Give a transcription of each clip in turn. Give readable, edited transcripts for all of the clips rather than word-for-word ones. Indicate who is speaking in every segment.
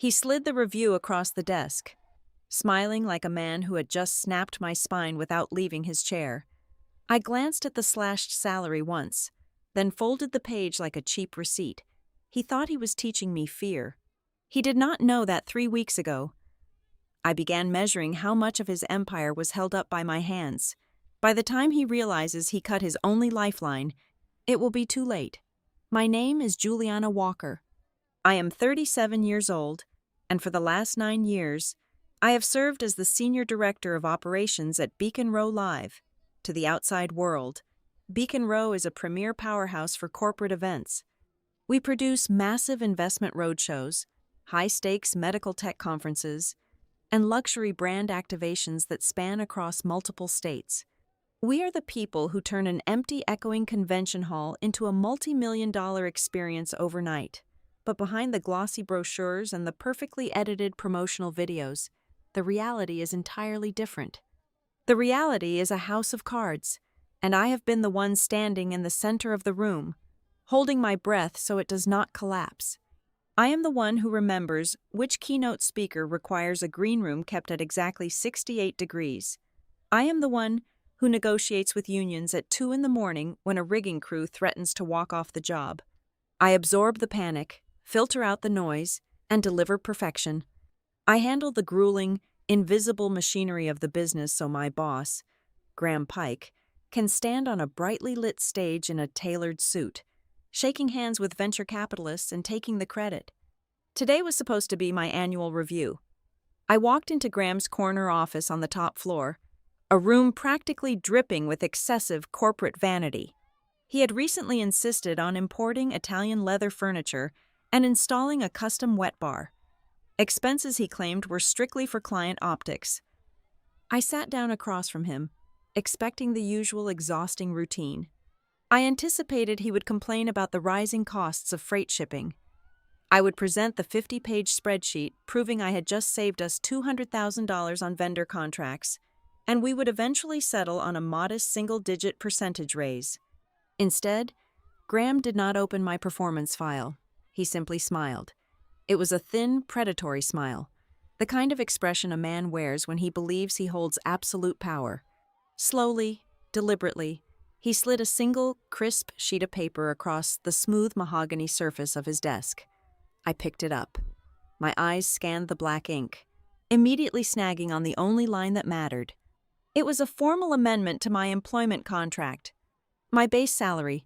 Speaker 1: He slid the review across the desk, smiling like a man who had just snapped my spine without leaving his chair. I glanced at the slashed salary once, then folded the page like a cheap receipt. He thought he was teaching me fear. He did not know that 3 weeks ago I began measuring how much of his empire was held up by my hands. By the time he realizes he cut his only lifeline, it will be too late. My name is Juliana Walker. I am 37 years old, and for the last 9 years, I have served as the Senior Director of Operations at Beacon Row Live. To the outside world, Beacon Row is a premier powerhouse for corporate events. We produce massive investment roadshows, high-stakes medical tech conferences, and luxury brand activations that span across multiple states. We are the people who turn an empty, echoing convention hall into a multi-million-dollar experience overnight. But behind the glossy brochures and the perfectly edited promotional videos, the reality is entirely different. The reality is a house of cards, and I have been the one standing in the center of the room, holding my breath so it does not collapse. I am the one who remembers which keynote speaker requires a green room kept at exactly 68 degrees. I am the one who negotiates with unions at 2 a.m. when a rigging crew threatens to walk off the job. I absorb the panic, filter out the noise, and deliver perfection. I handle the grueling, invisible machinery of the business so my boss, Graham Pike, can stand on a brightly lit stage in a tailored suit, shaking hands with venture capitalists and taking the credit. Today was supposed to be my annual review. I walked into Graham's corner office on the top floor, a room practically dripping with excessive corporate vanity. He had recently insisted on importing Italian leather furniture and installing a custom wet bar. Expenses he claimed were strictly for client optics. I sat down across from him, expecting the usual exhausting routine. I anticipated he would complain about the rising costs of freight shipping. I would present the 50-page spreadsheet proving I had just saved us $200,000 on vendor contracts, and we would eventually settle on a modest single-digit percentage raise. Instead, Graham did not open my performance file. He simply smiled. It was a thin, predatory smile, the kind of expression a man wears when he believes he holds absolute power. Slowly, deliberately, he slid a single, crisp sheet of paper across the smooth mahogany surface of his desk. I picked it up. My eyes scanned the black ink, immediately snagging on the only line that mattered. It was a formal amendment to my employment contract. My base salary.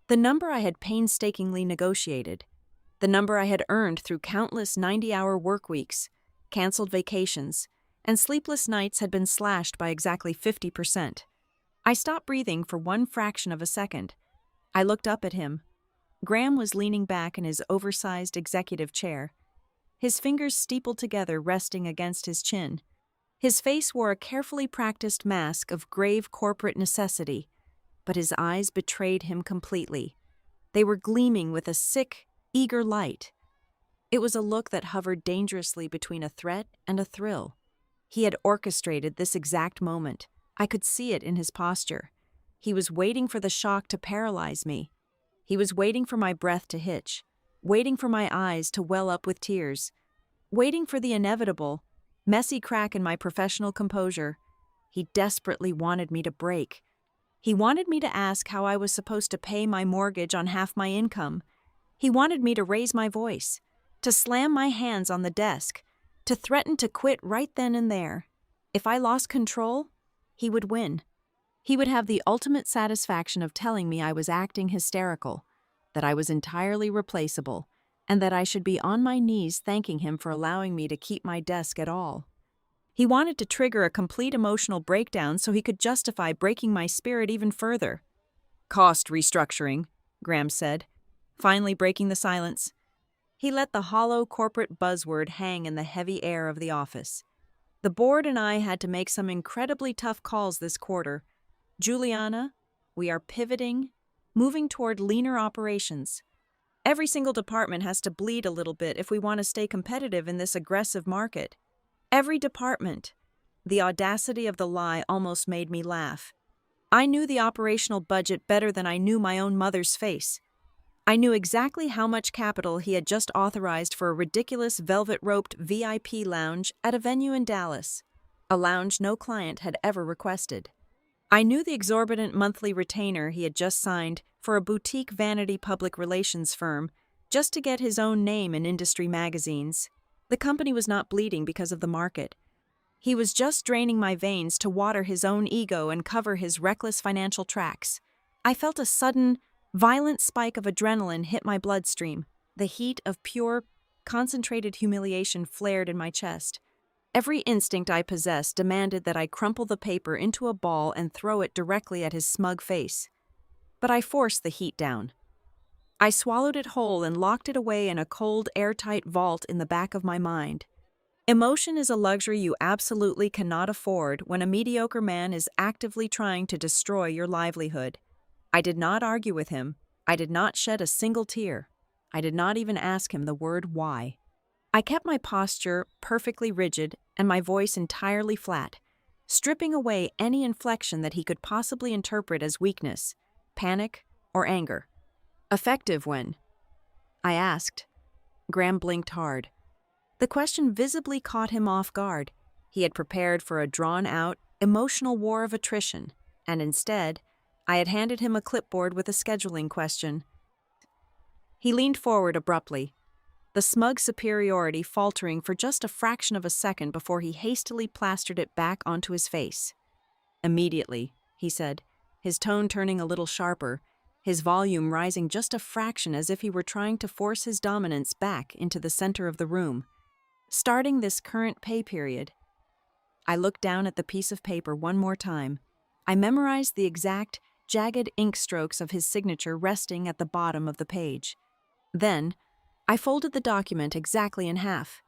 Speaker 1: The number I had painstakingly negotiated. The number I had earned through countless 90-hour work weeks, canceled vacations, and sleepless nights had been slashed by exactly 50%. I stopped breathing for one fraction of a second. I looked up at him. Graham was leaning back in his oversized executive chair, his fingers steepled together resting against his chin. His face wore a carefully practiced mask of grave corporate necessity, but his eyes betrayed him completely. They were gleaming with a sick, eager light. It was a look that hovered dangerously between a threat and a thrill. He had orchestrated this exact moment. I could see it in his posture. He was waiting for the shock to paralyze me. He was waiting for my breath to hitch, waiting for my eyes to well up with tears, waiting for the inevitable, messy crack in my professional composure. He desperately wanted me to break. He wanted me to ask how I was supposed to pay my mortgage on half my income. He wanted me to raise my voice, to slam my hands on the desk, to threaten to quit right then and there. If I lost control, he would win. He would have the ultimate satisfaction of telling me I was acting hysterical, that I was entirely replaceable, and that I should be on my knees thanking him for allowing me to keep my desk at all. He wanted to trigger a complete emotional breakdown so he could justify breaking my spirit even further. "Cost restructuring," Graham said, finally breaking the silence. He let the hollow corporate buzzword hang in the heavy air of the office. The board and I had to make some incredibly tough calls this quarter. Juliana, we are pivoting, moving toward leaner operations. Every single department has to bleed a little bit if we want to stay competitive in this aggressive market. Every department. The audacity of the lie almost made me laugh. I knew the operational budget better than I knew my own mother's face. I knew exactly how much capital he had just authorized for a ridiculous velvet-roped VIP lounge at a venue in Dallas, a lounge no client had ever requested. I knew the exorbitant monthly retainer he had just signed for a boutique vanity public relations firm just to get his own name in industry magazines. The company was not bleeding because of the market. He was just draining my veins to water his own ego and cover his reckless financial tracks. I felt a sudden, violent spike of adrenaline hit my bloodstream. The heat of pure, concentrated humiliation flared in my chest. Every instinct I possessed demanded that I crumple the paper into a ball and throw it directly at his smug face. But I forced the heat down. I swallowed it whole and locked it away in a cold, airtight vault in the back of my mind. Emotion is a luxury you absolutely cannot afford when a mediocre man is actively trying to destroy your livelihood. I did not argue with him. I did not shed a single tear. I did not even ask him the word why. I kept my posture perfectly rigid and my voice entirely flat, stripping away any inflection that he could possibly interpret as weakness, panic, or anger. "Effective when?" I asked. Graham blinked hard. The question visibly caught him off guard. He had prepared for a drawn-out, emotional war of attrition, and instead, I had handed him a clipboard with a scheduling question. He leaned forward abruptly, the smug superiority faltering for just a fraction of a second before he hastily plastered it back onto his face. "Immediately," he said, his tone turning a little sharper, his volume rising just a fraction as if he were trying to force his dominance back into the center of the room. "Starting this current pay period." I looked down at the piece of paper one more time. I memorized the exact, jagged ink strokes of his signature resting at the bottom of the page. Then, I folded the document exactly in half,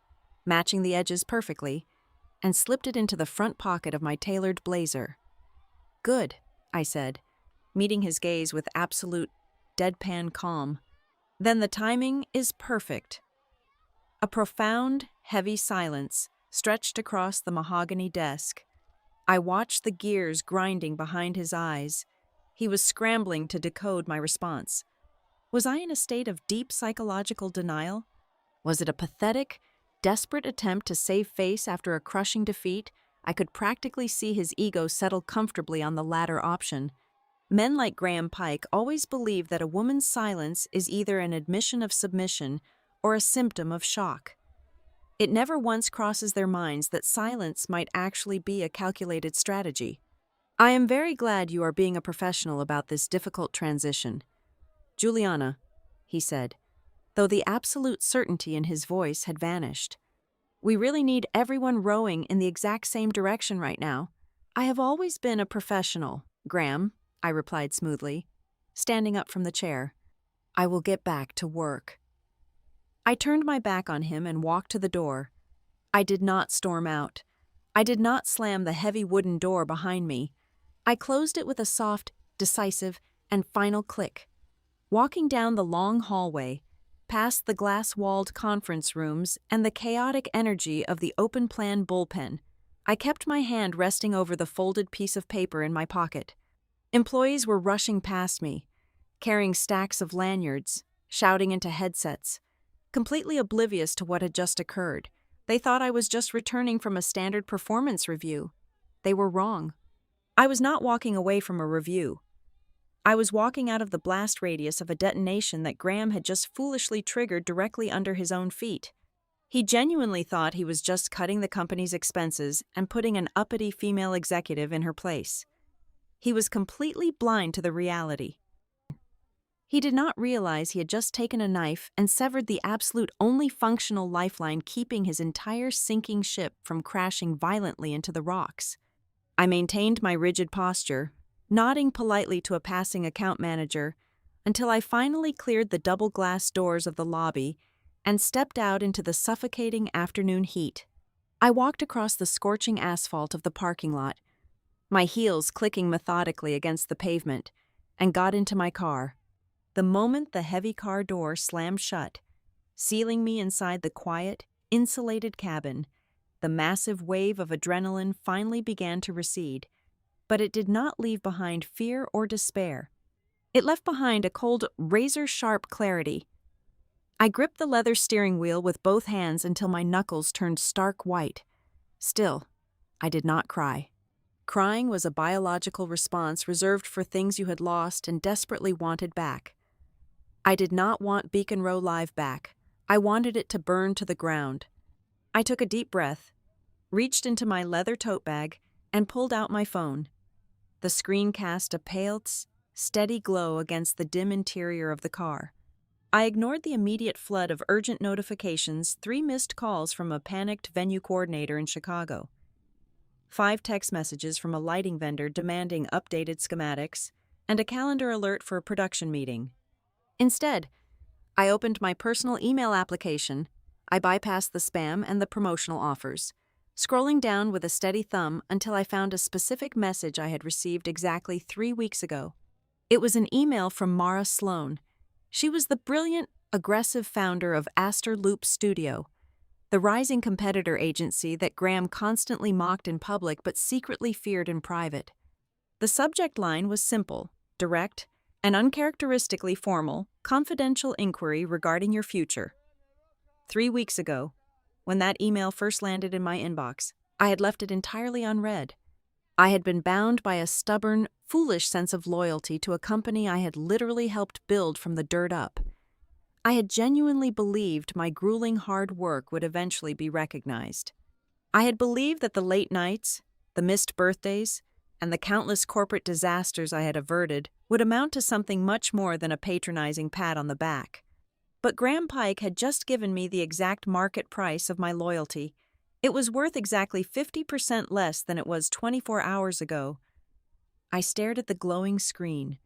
Speaker 1: matching the edges perfectly, and slipped it into the front pocket of my tailored blazer. "Good," I said, meeting his gaze with absolute, deadpan calm. "Then the timing is perfect." A profound, heavy silence stretched across the mahogany desk. I watched the gears grinding behind his eyes. He was scrambling to decode my response. Was I in a state of deep psychological denial? Was it a pathetic, desperate attempt to save face after a crushing defeat? I could practically see his ego settle comfortably on the latter option. Men like Graham Pike always believe that a woman's silence is either an admission of submission or a symptom of shock. It never once crosses their minds that silence might actually be a calculated strategy. "I am very glad you are being a professional about this difficult transition, Juliana," he said, though the absolute certainty in his voice had vanished. "We really need everyone rowing in the exact same direction right now." "I have always been a professional, Graham," I replied smoothly, standing up from the chair. "I will get back to work." I turned my back on him and walked to the door. I did not storm out. I did not slam the heavy wooden door behind me. I closed it with a soft, decisive, and final click. Walking down the long hallway, past the glass-walled conference rooms and the chaotic energy of the open-plan bullpen, I kept my hand resting over the folded piece of paper in my pocket. Employees were rushing past me, carrying stacks of lanyards, shouting into headsets. Completely oblivious to what had just occurred, they thought I was just returning from a standard performance review. They were wrong. I was not walking away from a review. I was walking out of the blast radius of a detonation that Graham had just foolishly triggered directly under his own feet. He genuinely thought he was just cutting the company's expenses and putting an uppity female executive in her place. He was completely blind to the reality. He did not realize he had just taken a knife and severed the absolute only functional lifeline keeping his entire sinking ship from crashing violently into the rocks. I maintained my rigid posture, nodding politely to a passing account manager, until I finally cleared the double glass doors of the lobby and stepped out into the suffocating afternoon heat. I walked across the scorching asphalt of the parking lot, my heels clicking methodically against the pavement, and got into my car. The moment the heavy car door slammed shut, sealing me inside the quiet, insulated cabin, the massive wave of adrenaline finally began to recede, but it did not leave behind fear or despair. It left behind a cold, razor-sharp clarity. I gripped the leather steering wheel with both hands until my knuckles turned stark white. Still, I did not cry. Crying was a biological response reserved for things you had lost and desperately wanted back. I did not want Beacon Row Live back. I wanted it to burn to the ground. I took a deep breath, reached into my leather tote bag, and pulled out my phone. The screen cast a pale, steady glow against the dim interior of the car. I ignored the immediate flood of urgent notifications, 3 missed calls from a panicked venue coordinator in Chicago, 5 text messages from a lighting vendor demanding updated schematics, and a calendar alert for a production meeting. Instead, I opened my personal email application. I bypassed the spam and the promotional offers, scrolling down with a steady thumb until I found a specific message I had received exactly 3 weeks ago. It was an email from Mara Sloan. She was the brilliant, aggressive founder of Aster Loop Studio, the rising competitor agency that Graham constantly mocked in public but secretly feared in private. The subject line was simple, direct, and uncharacteristically formal: confidential inquiry regarding your future. 3 weeks ago, when that email first landed in my inbox, I had left it entirely unread. I had been bound by a stubborn, foolish sense of loyalty to a company I had literally helped build from the dirt up. I had genuinely believed my grueling hard work would eventually be recognized. I had believed that the late nights, the missed birthdays, and the countless corporate disasters I had averted would amount to something much more than a patronizing pat on the back. But Graham Pike had just given me the exact market price of my loyalty. It was worth exactly 50% less than it was 24 hours ago. I stared at the glowing screen,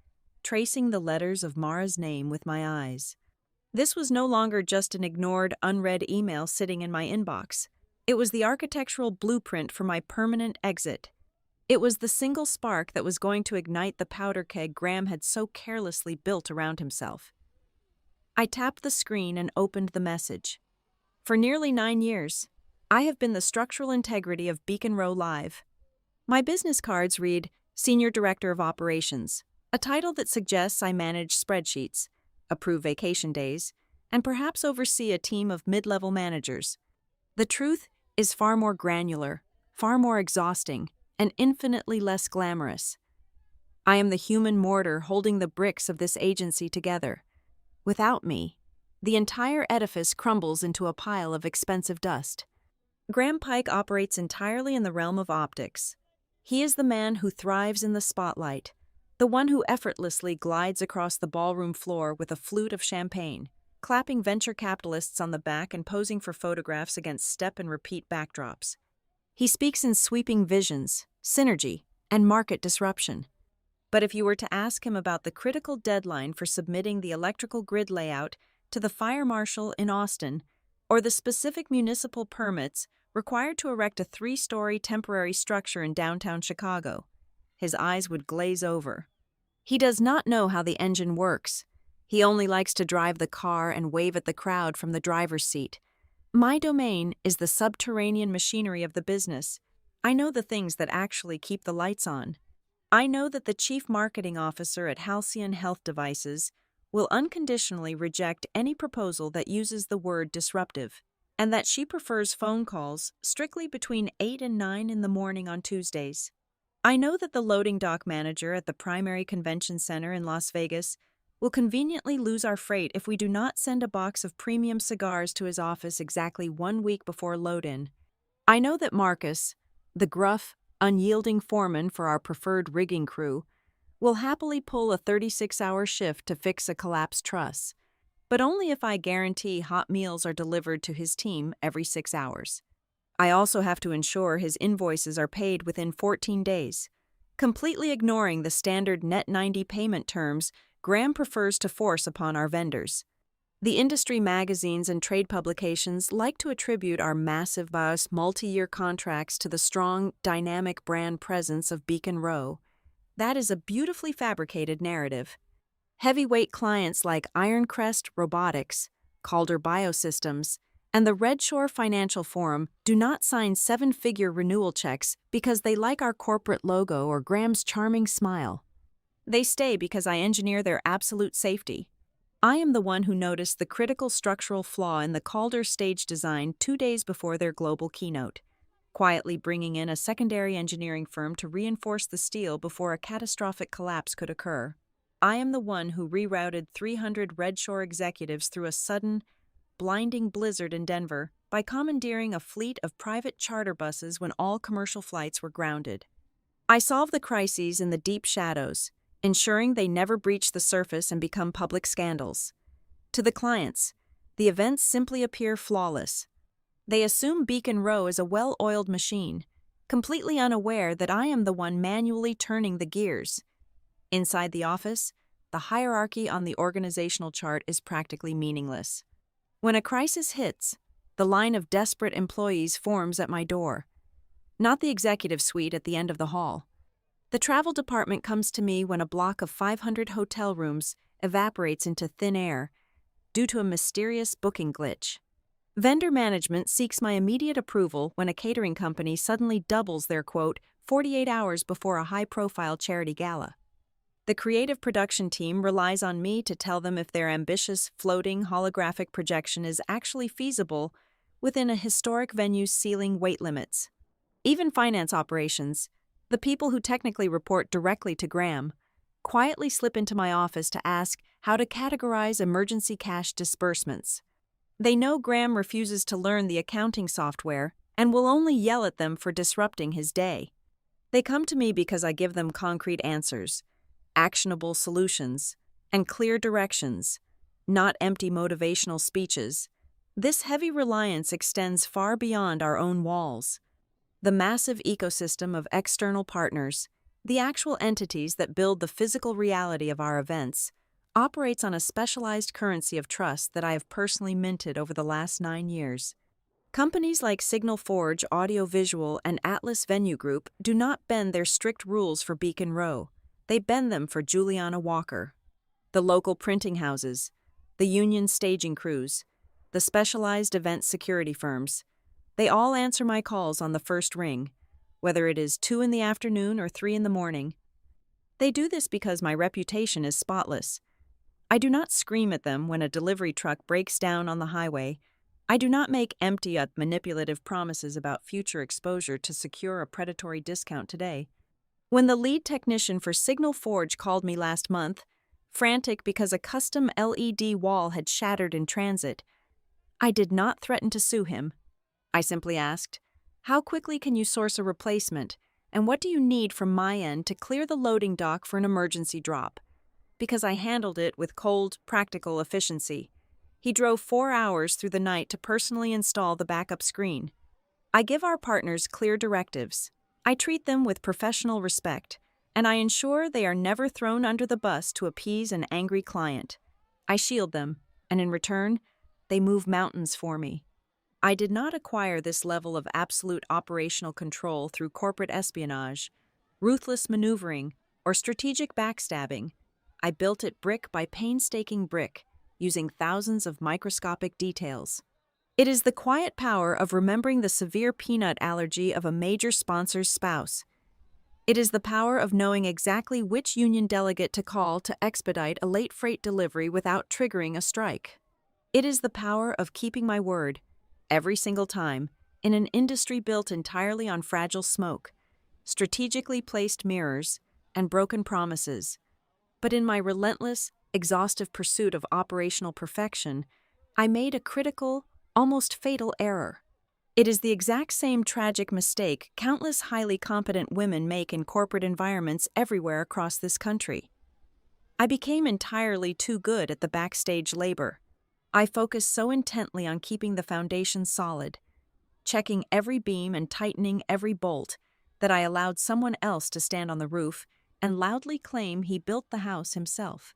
Speaker 1: tracing the letters of Mara's name with my eyes. This was no longer just an ignored, unread email sitting in my inbox. It was the architectural blueprint for my permanent exit. It was the single spark that was going to ignite the powder keg Graham had so carelessly built around himself. I tapped the screen and opened the message. For nearly 9 years, I have been the structural integrity of Beacon Row Live. My business cards read Senior Director of Operations, a title that suggests I manage spreadsheets, approve vacation days, and perhaps oversee a team of mid-level managers. The truth is far more granular, far more exhausting, and infinitely less glamorous. I am the human mortar holding the bricks of this agency together. Without me, the entire edifice crumbles into a pile of expensive dust. Graham Pike operates entirely in the realm of optics. He is the man who thrives in the spotlight, the one who effortlessly glides across the ballroom floor with a flute of champagne, clapping venture capitalists on the back and posing for photographs against step-and-repeat backdrops. He speaks in sweeping visions, synergy, and market disruption. But if you were to ask him about the critical deadline for submitting the electrical grid layout to the fire marshal in Austin, or the specific municipal permits required to erect a 3-story temporary structure in downtown Chicago, his eyes would glaze over. He does not know how the engine works. He only likes to drive the car and wave at the crowd from the driver's seat. My domain is the subterranean machinery of the business. I know the things that actually keep the lights on. I know that the chief marketing officer at Halcyon Health Devices will unconditionally reject any proposal that uses the word disruptive, and that she prefers phone calls strictly between 8 and 9 in the morning on Tuesdays. I know that the loading dock manager at the primary convention center in Las Vegas will conveniently lose our freight if we do not send a box of premium cigars to his office exactly 1 week before load-in. I know that Marcus, the gruff, unyielding foreman for our preferred rigging crew, will happily pull a 36-hour shift to fix a collapsed truss, but only if I guarantee hot meals are delivered to his team every 6 hours. I also have to ensure his invoices are paid within 14 days, completely ignoring the standard net 90 payment terms Graham prefers to force upon our vendors. The industry magazines and trade publications like to attribute our massive multi-year contracts to the strong, dynamic brand presence of Beacon Row. That is a beautifully fabricated narrative. Heavyweight clients like Ironcrest Robotics, Calder Biosystems, and the Red Shore Financial Forum do not sign 7-figure renewal checks because they like our corporate logo or Graham's charming smile. They stay because I engineer their absolute safety. I am the one who noticed the critical structural flaw in the Calder stage design 2 days before their global keynote, quietly bringing in a secondary engineering firm to reinforce the steel before a catastrophic collapse could occur. I am the one who rerouted 300 Redshore executives through a sudden, blinding blizzard in Denver by commandeering a fleet of private charter buses when all commercial flights were grounded. I solved the crises in the deep shadows, ensuring they never breach the surface and become public scandals. To the clients, the events simply appear flawless. They assume Beacon Row is a well-oiled machine, completely unaware that I am the one manually turning the gears. Inside the office, the hierarchy on the organizational chart is practically meaningless. When a crisis hits, the line of desperate employees forms at my door, not the executive suite at the end of the hall. The travel department comes to me when a block of 500 hotel rooms evaporates into thin air due to a mysterious booking glitch. Vendor management seeks my immediate approval when a catering company suddenly doubles their quote 48 hours before a high-profile charity gala. The creative production team relies on me to tell them if their ambitious, floating, holographic projection is actually feasible within a historic venue's ceiling weight limits. Even finance operations, the people who technically report directly to Graham, quietly slip into my office to ask how to categorize emergency cash disbursements. They know Graham refuses to learn the accounting software and will only yell at them for disrupting his day. They come to me because I give them concrete answers, actionable solutions, and clear directions, not empty motivational speeches. This heavy reliance extends far beyond our own walls. The massive ecosystem of external partners, the actual entities that build the physical reality of our events, operates on a specialized currency of trust that I have personally minted over the last 9 years. Companies like Signal Forge Audiovisual and Atlas Venue Group do not bend their strict rules for Beacon Row. They bend them for Juliana Walker. The local printing houses, the union staging crews, the specialized event security firms, they all answer my calls on the first ring, whether it is 2 in the afternoon or 3 in the morning. They do this because my reputation is spotless. I do not scream at them when a delivery truck breaks down on the highway. I do not make empty yet manipulative promises about future exposure to secure a predatory discount today. When the lead technician for Signal Forge called me last month, frantic because a custom LED wall had shattered in transit, I did not threaten to sue him. I simply asked, "How quickly can you source a replacement, and what do you need from my end to clear the loading dock for an emergency drop?" Because I handled it with cold, practical efficiency. He drove 4 hours through the night to personally install the backup screen. I give our partners clear directives. I treat them with professional respect, and I ensure they are never thrown under the bus to appease an angry client. I shield them, and in return, they move mountains for me. I did not acquire this level of absolute operational control through corporate espionage, ruthless maneuvering, or strategic backstabbing. I built it brick by painstaking brick, using thousands of microscopic details. It is the quiet power of remembering the severe peanut allergy of a major sponsor's spouse. It is the power of knowing exactly which union delegate to call to expedite a late freight delivery without triggering a strike. It is the power of keeping my word, every single time, in an industry built entirely on fragile smoke, strategically placed mirrors, and broken promises. But in my relentless, exhaustive pursuit of operational perfection, I made a critical, almost fatal error. It is the exact same tragic mistake countless highly competent women make in corporate environments everywhere across this country. I became entirely too good at the backstage labor. I focused so intently on keeping the foundation solid, checking every beam and tightening every bolt, that I allowed someone else to stand on the roof and loudly claim he built the house himself.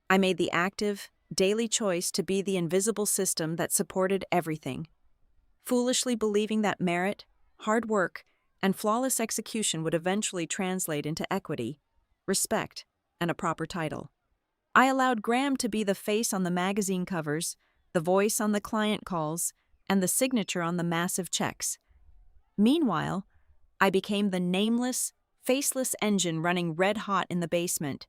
Speaker 1: I made the active, daily choice to be the invisible system that supported everything, foolishly believing that merit, hard work, and flawless execution would eventually translate into equity, respect, and a proper title. I allowed Graham to be the face on the magazine covers, the voice on the client calls, and the signature on the massive checks. Meanwhile, I became the nameless, faceless engine running red-hot in the basement,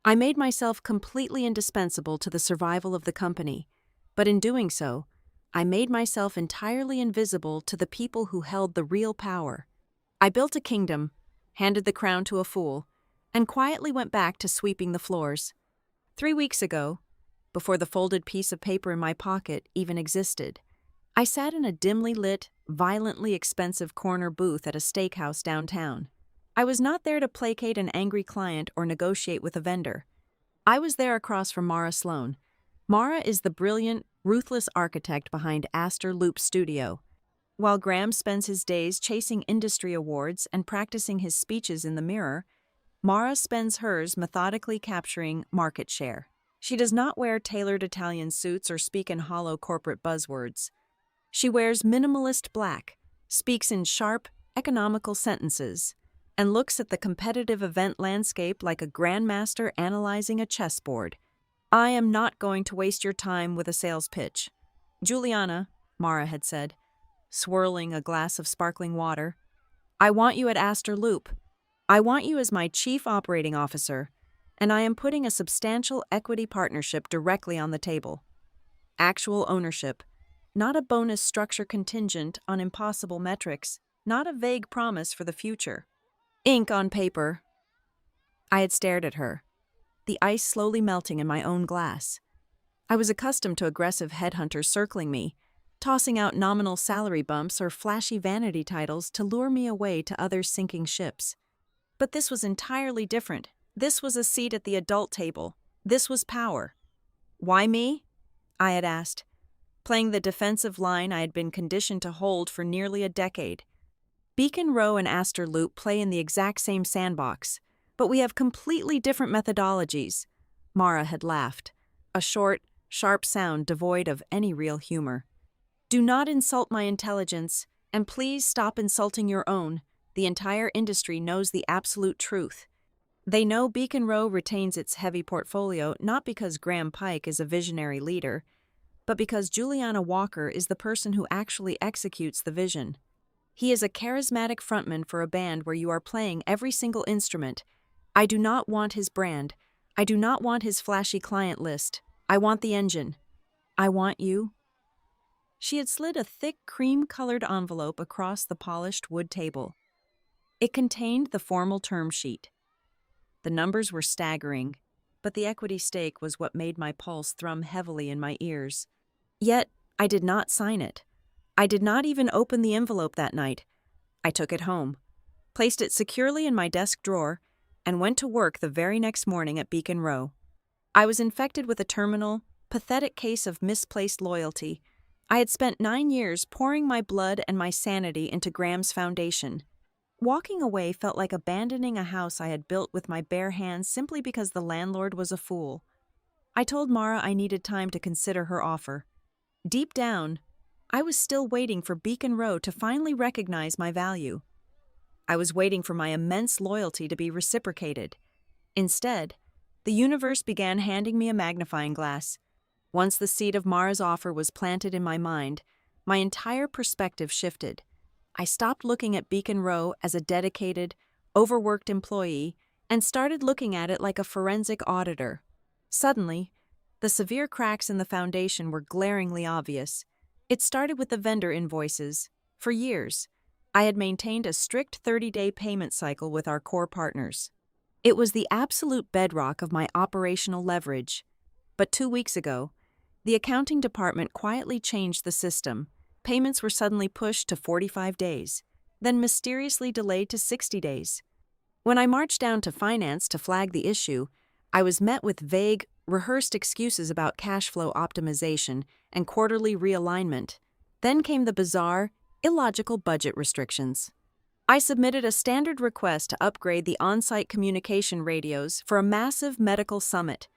Speaker 1: I made myself completely indispensable to the survival of the company, but in doing so, I made myself entirely invisible to the people who held the real power. I built a kingdom, handed the crown to a fool, and quietly went back to sweeping the floors. 3 weeks ago, before the folded piece of paper in my pocket even existed, I sat in a dimly lit, violently expensive corner booth at a steakhouse downtown. I was not there to placate an angry client or negotiate with a vendor. I was there across from Mara Sloan. Mara is the brilliant, ruthless architect behind Aster Loop Studio. While Graham spends his days chasing industry awards and practicing his speeches in the mirror, Mara spends hers methodically capturing market share. She does not wear tailored Italian suits or speak in hollow corporate buzzwords. She wears minimalist black, speaks in sharp, economical sentences, and looks at the competitive event landscape like a grandmaster analyzing a chessboard. I am not going to waste your time with a sales pitch. Juliana, Mara had said, swirling a glass of sparkling water, I want you at Aster Loop. I want you as my chief operating officer, and I am putting a substantial equity partnership directly on the table. Actual ownership, not a bonus structure contingent on impossible metrics, not a vague promise for the future. Ink on paper. I had stared at her, the ice slowly melting in my own glass. I was accustomed to aggressive headhunters circling me, tossing out nominal salary bumps or flashy vanity titles to lure me away to other sinking ships. But this was entirely different. This was a seat at the adult table. This was power. Why me? I had asked, playing the defensive line I had been conditioned to hold for nearly a decade. Beacon Row and Aster Loop play in the exact same sandbox, but we have completely different methodologies. Mara had laughed, a short, sharp sound devoid of any real humor. Do not insult my intelligence, and please stop insulting your own. The entire industry knows the absolute truth. They know Beacon Row retains its heavy portfolio not because Graham Pike is a visionary leader, but because Juliana Walker is the person who actually executes the vision. He is a charismatic frontman for a band where you are playing every single instrument. I do not want his brand. I do not want his flashy client list. I want the engine. I want you. She had slid a thick, cream-colored envelope across the polished wood table. It contained the formal term sheet. The numbers were staggering, but the equity stake was what made my pulse thrum heavily in my ears. Yet, I did not sign it. I did not even open the envelope that night. I took it home, placed it securely in my desk drawer, and went to work the very next morning at Beacon Row. I was infected with a terminal, pathetic case of misplaced loyalty. I had spent 9 years pouring my blood and my sanity into Graham's foundation. Walking away felt like abandoning a house I had built with my bare hands simply because the landlord was a fool. I told Mara I needed time to consider her offer. Deep down, I was still waiting for Beacon Row to finally recognize my value. I was waiting for my immense loyalty to be reciprocated. Instead, the universe began handing me a magnifying glass. Once the seed of Mara's offer was planted in my mind, my entire perspective shifted. I stopped looking at Beacon Row as a dedicated, overworked employee and started looking at it like a forensic auditor. Suddenly, the severe cracks in the foundation were glaringly obvious. It started with the vendor invoices. For years, I had maintained a strict 30-day payment cycle with our core partners. It was the absolute bedrock of my operational leverage. But 2 weeks ago, the accounting department quietly changed the system. Payments were suddenly pushed to 45 days, then mysteriously delayed to 60 days. When I marched down to finance to flag the issue, I was met with vague, rehearsed excuses about cash flow optimization and quarterly realignment. Then came the bizarre, illogical budget restrictions. I submitted a standard request to upgrade the on-site communication radios for a massive medical summit,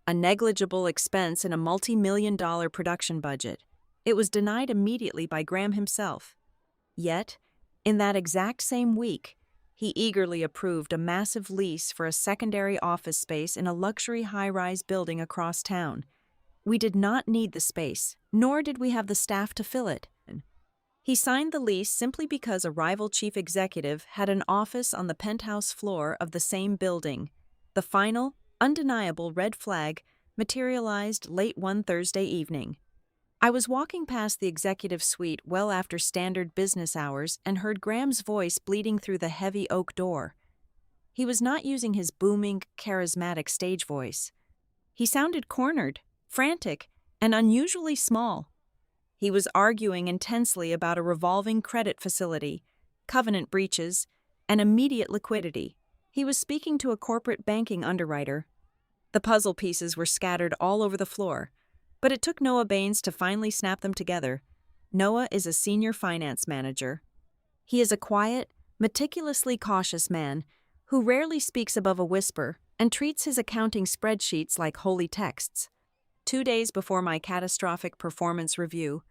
Speaker 1: a negligible expense in a multi-million-dollar production budget. It was denied immediately by Graham himself. Yet, in that exact same week, he eagerly approved a massive lease for a secondary office space in a luxury high-rise building across town. We did not need the space, nor did we have the staff to fill it. He signed the lease simply because a rival chief executive had an office on the penthouse floor of the same building. The final, undeniable red flag materialized late one Thursday evening. I was walking past the executive suite well after standard business hours and heard Graham's voice bleeding through the heavy oak door. He was not using his booming, charismatic stage voice. He sounded cornered, frantic, and unusually small. He was arguing intensely about a revolving credit facility, covenant breaches, and immediate liquidity. He was speaking to a corporate banking underwriter. The puzzle pieces were scattered all over the floor, but it took Noah Baines to finally snap them together. Noah is a senior finance manager. He is a quiet, meticulously cautious man who rarely speaks above a whisper and treats his accounting spreadsheets like holy texts. 2 days before my catastrophic performance review,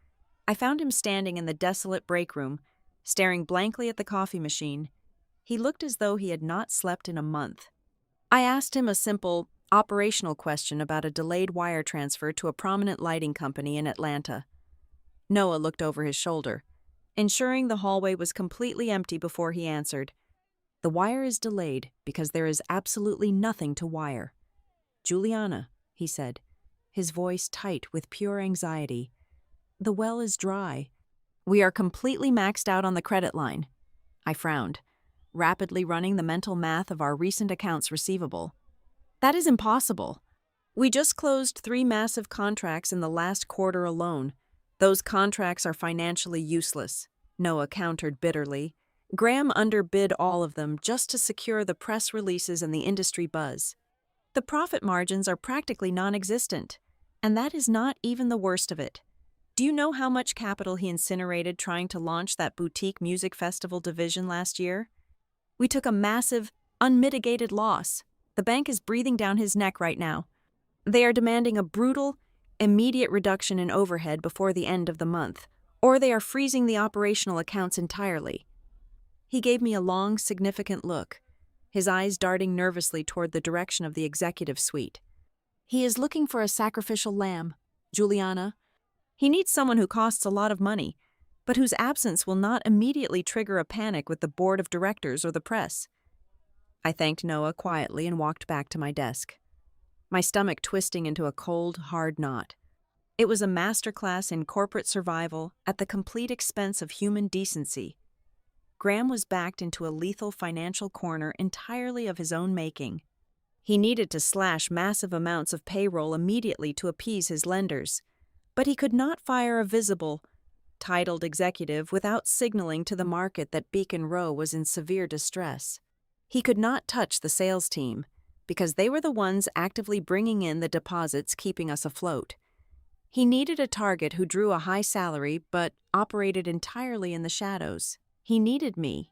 Speaker 1: I found him standing in the desolate break room, staring blankly at the coffee machine. He looked as though he had not slept in a month. I asked him a simple, operational question about a delayed wire transfer to a prominent lighting company in Atlanta. Noah looked over his shoulder, ensuring the hallway was completely empty before he answered. The wire is delayed because there is absolutely nothing to wire. Juliana, he said, his voice tight with pure anxiety. The well is dry. We are completely maxed out on the credit line. I frowned, rapidly running the mental math of our recent accounts receivable. That is impossible. We just closed 3 massive contracts in the last quarter alone. Those contracts are financially useless, Noah countered bitterly. Graham underbid all of them just to secure the press releases and the industry buzz. The profit margins are practically non-existent, and that is not even the worst of it. Do you know how much capital he incinerated trying to launch that boutique music festival division last year? We took a massive, unmitigated loss. The bank is breathing down his neck right now. They are demanding a brutal, immediate reduction in overhead before the end of the month, or they are freezing the operational accounts entirely. He gave me a long, significant look, his eyes darting nervously toward the direction of the executive suite. He is looking for a sacrificial lamb, Juliana. He needs someone who costs a lot of money, but whose absence will not immediately trigger a panic with the board of directors or the press. I thanked Noah quietly and walked back to my desk, my stomach twisting into a cold, hard knot. It was a masterclass in corporate survival at the complete expense of human decency. Graham was backed into a lethal financial corner entirely of his own making. He needed to slash massive amounts of payroll immediately to appease his lenders, but he could not fire a visible, titled executive without signaling to the market that Beacon Row was in severe distress. He could not touch the sales team, because they were the ones actively bringing in the deposits keeping us afloat. He needed a target who drew a high salary but operated entirely in the shadows. He needed me,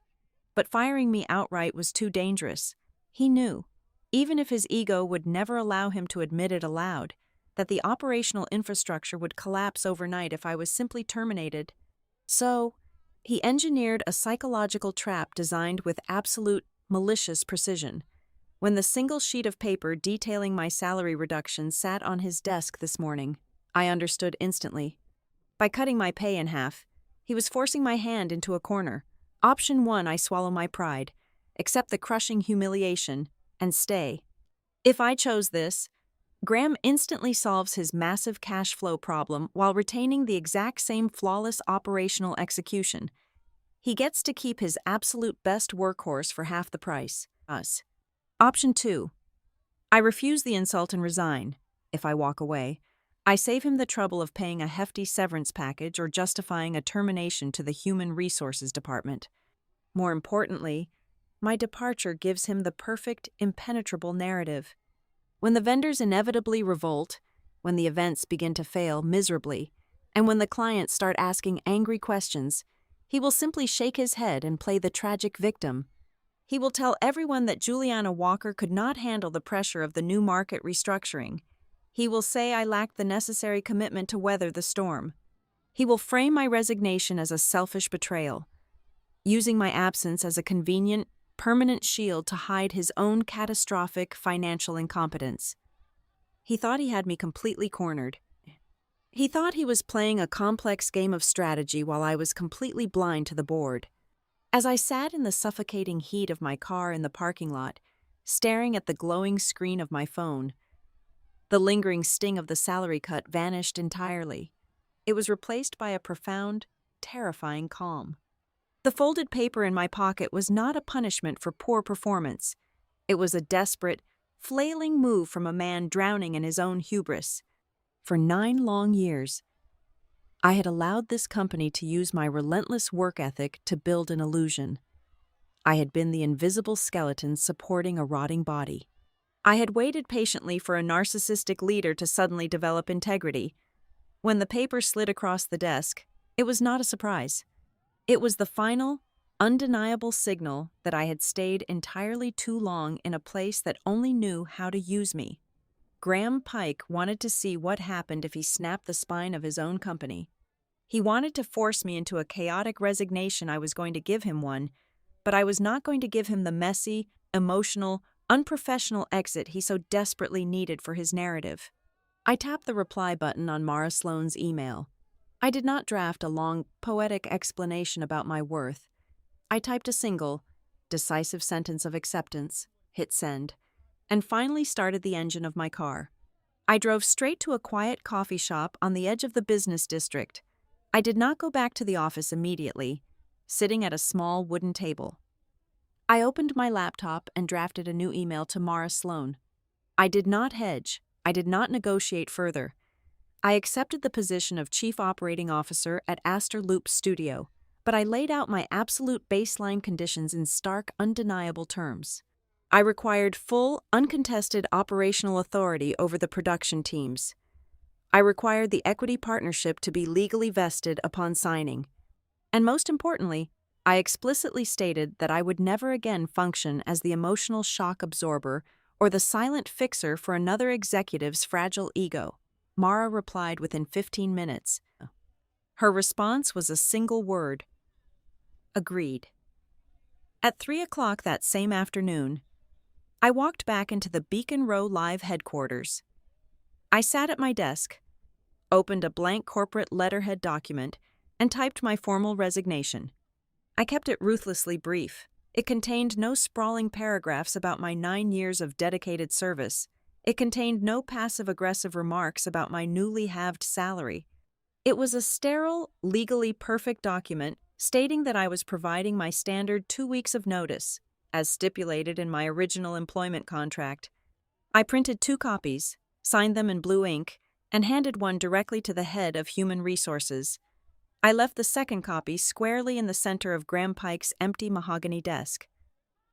Speaker 1: but firing me outright was too dangerous. He knew, even if his ego would never allow him to admit it aloud, that the operational infrastructure would collapse overnight if I was simply terminated. So, he engineered a psychological trap designed with absolute, malicious precision. When the single sheet of paper detailing my salary reduction sat on his desk this morning, I understood instantly. By cutting my pay in half, he was forcing my hand into a corner. Option 1, I swallow my pride, accept the crushing humiliation, and stay. If I chose this, Graham instantly solves his massive cash flow problem while retaining the exact same flawless operational execution. He gets to keep his absolute best workhorse for half the price, us. Option 2. I refuse the insult and resign. If I walk away, I save him the trouble of paying a hefty severance package or justifying a termination to the Human Resources Department. More importantly, my departure gives him the perfect, impenetrable narrative. When the vendors inevitably revolt, when the events begin to fail miserably, and when the clients start asking angry questions, he will simply shake his head and play the tragic victim. He will tell everyone that Juliana Walker could not handle the pressure of the new market restructuring. He will say I lacked the necessary commitment to weather the storm. He will frame my resignation as a selfish betrayal, using my absence as a convenient, permanent shield to hide his own catastrophic financial incompetence. He thought he had me completely cornered. He thought he was playing a complex game of strategy while I was completely blind to the board. As I sat in the suffocating heat of my car in the parking lot, staring at the glowing screen of my phone. The lingering sting of the salary cut vanished entirely. It was replaced by a profound, terrifying calm. The folded paper in my pocket was not a punishment for poor performance. It was a desperate, flailing move from a man drowning in his own hubris. For 9 long years, I had allowed this company to use my relentless work ethic to build an illusion. I had been the invisible skeleton supporting a rotting body. I had waited patiently for a narcissistic leader to suddenly develop integrity. When the paper slid across the desk, it was not a surprise. It was the final, undeniable signal that I had stayed entirely too long in a place that only knew how to use me. Graham Pike wanted to see what happened if he snapped the spine of his own company. He wanted to force me into a chaotic resignation. I was going to give him one, but I was not going to give him the messy, emotional, unprofessional exit he so desperately needed for his narrative. I tapped the reply button on Mara Sloane's email. I did not draft a long, poetic explanation about my worth. I typed a single, decisive sentence of acceptance, hit send, and finally started the engine of my car. I drove straight to a quiet coffee shop on the edge of the business district. I did not go back to the office immediately, sitting at a small wooden table. I opened my laptop and drafted a new email to Mara Sloane. I did not hedge. I did not negotiate further. I accepted the position of Chief Operating Officer at Aster Loop Studio, but I laid out my absolute baseline conditions in stark, undeniable terms. I required full, uncontested operational authority over the production teams. I required the equity partnership to be legally vested upon signing. And most importantly, I explicitly stated that I would never again function as the emotional shock absorber or the silent fixer for another executive's fragile ego. Mara replied within 15 minutes. Her response was a single word: agreed. At 3 o'clock that same afternoon, I walked back into the Beacon Row Live headquarters. I sat at my desk, opened a blank corporate letterhead document, and typed my formal resignation. I kept it ruthlessly brief. It contained no sprawling paragraphs about my 9 years of dedicated service. It contained no passive-aggressive remarks about my newly halved salary. It was a sterile, legally perfect document stating that I was providing my standard 2 weeks of notice, as stipulated in my original employment contract. I printed 2 copies, signed them in blue ink, and handed one directly to the head of Human Resources. I left the second copy squarely in the center of Graham Pike's empty mahogany desk.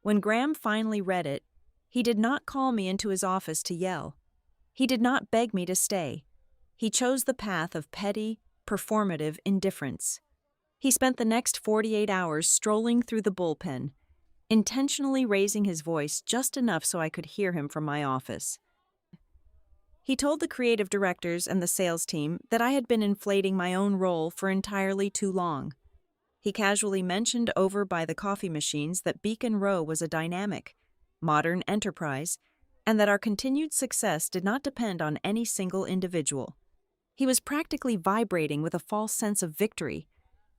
Speaker 1: When Graham finally read it, he did not call me into his office to yell. He did not beg me to stay. He chose the path of petty, performative indifference. He spent the next 48 hours strolling through the bullpen, intentionally raising his voice just enough so I could hear him from my office. He told the creative directors and the sales team that I had been inflating my own role for entirely too long. He casually mentioned over by the coffee machines that Beacon Row was a dynamic, modern enterprise, and that our continued success did not depend on any single individual. He was practically vibrating with a false sense of victory,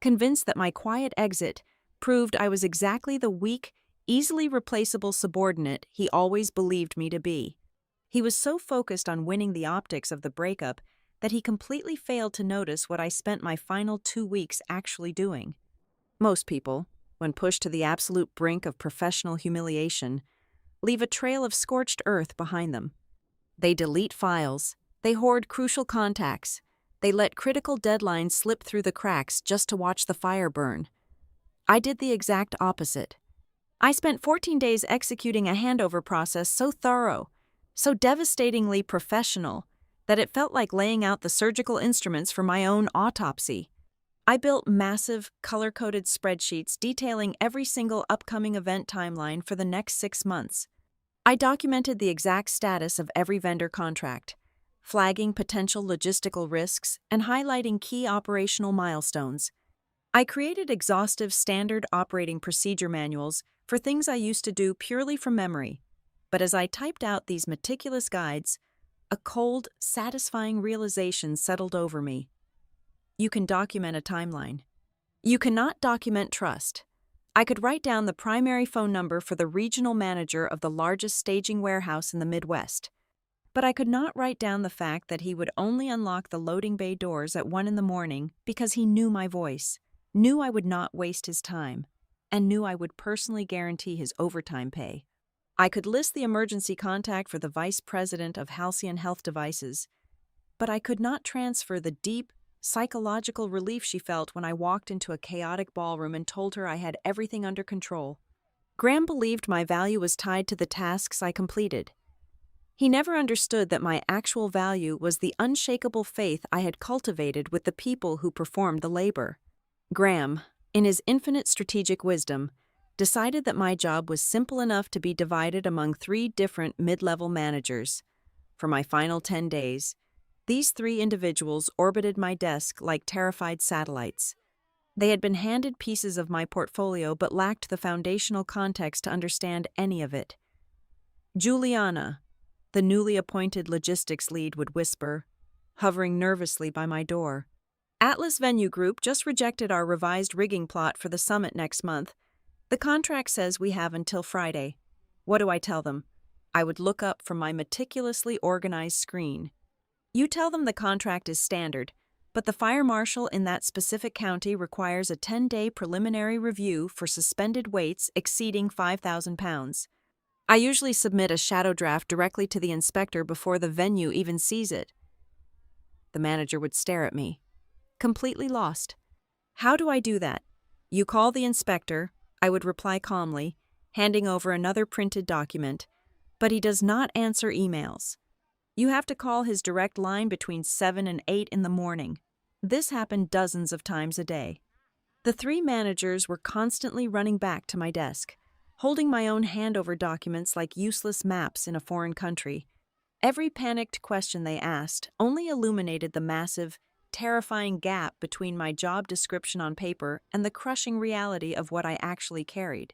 Speaker 1: convinced that my quiet exit proved I was exactly the weak, easily replaceable subordinate he always believed me to be. He was so focused on winning the optics of the breakup that he completely failed to notice what I spent my final 2 weeks actually doing. Most people, when pushed to the absolute brink of professional humiliation, leave a trail of scorched earth behind them. They delete files, they hoard crucial contacts, they let critical deadlines slip through the cracks just to watch the fire burn. I did the exact opposite. I spent 14 days executing a handover process so thorough, so devastatingly professional, that it felt like laying out the surgical instruments for my own autopsy. I built massive, color-coded spreadsheets detailing every single upcoming event timeline for the next 6 months. I documented the exact status of every vendor contract, flagging potential logistical risks and highlighting key operational milestones. I created exhaustive standard operating procedure manuals for things I used to do purely from memory. But as I typed out these meticulous guides, a cold, satisfying realization settled over me. You can document a timeline. You cannot document trust. I could write down the primary phone number for the regional manager of the largest staging warehouse in the Midwest. But I could not write down the fact that he would only unlock the loading bay doors at 1 in the morning because he knew my voice, knew I would not waste his time, and knew I would personally guarantee his overtime pay. I could list the emergency contact for the vice president of Halcyon Health Devices, but I could not transfer the deep, psychological relief she felt when I walked into a chaotic ballroom and told her I had everything under control. Graham believed my value was tied to the tasks I completed. He never understood that my actual value was the unshakable faith I had cultivated with the people who performed the labor. Graham, in his infinite strategic wisdom, decided that my job was simple enough to be divided among 3 different mid-level managers. For my final 10 days, these 3 individuals orbited my desk like terrified satellites. They had been handed pieces of my portfolio but lacked the foundational context to understand any of it. Juliana, the newly appointed logistics lead, would whisper, hovering nervously by my door. Atlas Venue Group just rejected our revised rigging plot for the summit next month. The contract says we have until Friday. What do I tell them? I would look up from my meticulously organized screen. You tell them the contract is standard, but the fire marshal in that specific county requires a 10-day preliminary review for suspended weights exceeding 5,000 pounds. I usually submit a shadow draft directly to the inspector before the venue even sees it. The manager would stare at me, completely lost. How do I do that? You call the inspector, I would reply calmly, handing over another printed document, but he does not answer emails. You have to call his direct line between 7 and 8 in the morning. This happened dozens of times a day. The 3 managers were constantly running back to my desk, holding my own handover documents like useless maps in a foreign country. Every panicked question they asked only illuminated the massive, terrifying gap between my job description on paper and the crushing reality of what I actually carried.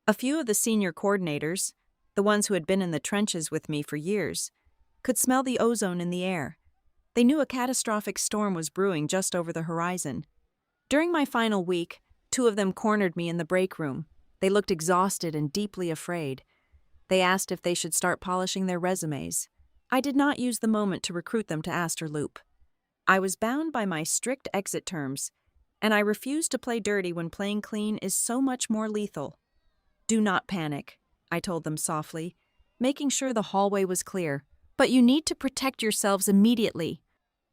Speaker 1: A few of the senior coordinators, the ones who had been in the trenches with me for years, could smell the ozone in the air. They knew a catastrophic storm was brewing just over the horizon. During my final week, 2 of them cornered me in the break room. They looked exhausted and deeply afraid. They asked if they should start polishing their resumes. I did not use the moment to recruit them to Aster Loop. I was bound by my strict exit terms, and I refused to play dirty when playing clean is so much more lethal. Do not panic, I told them softly, making sure the hallway was clear. But you need to protect yourselves immediately.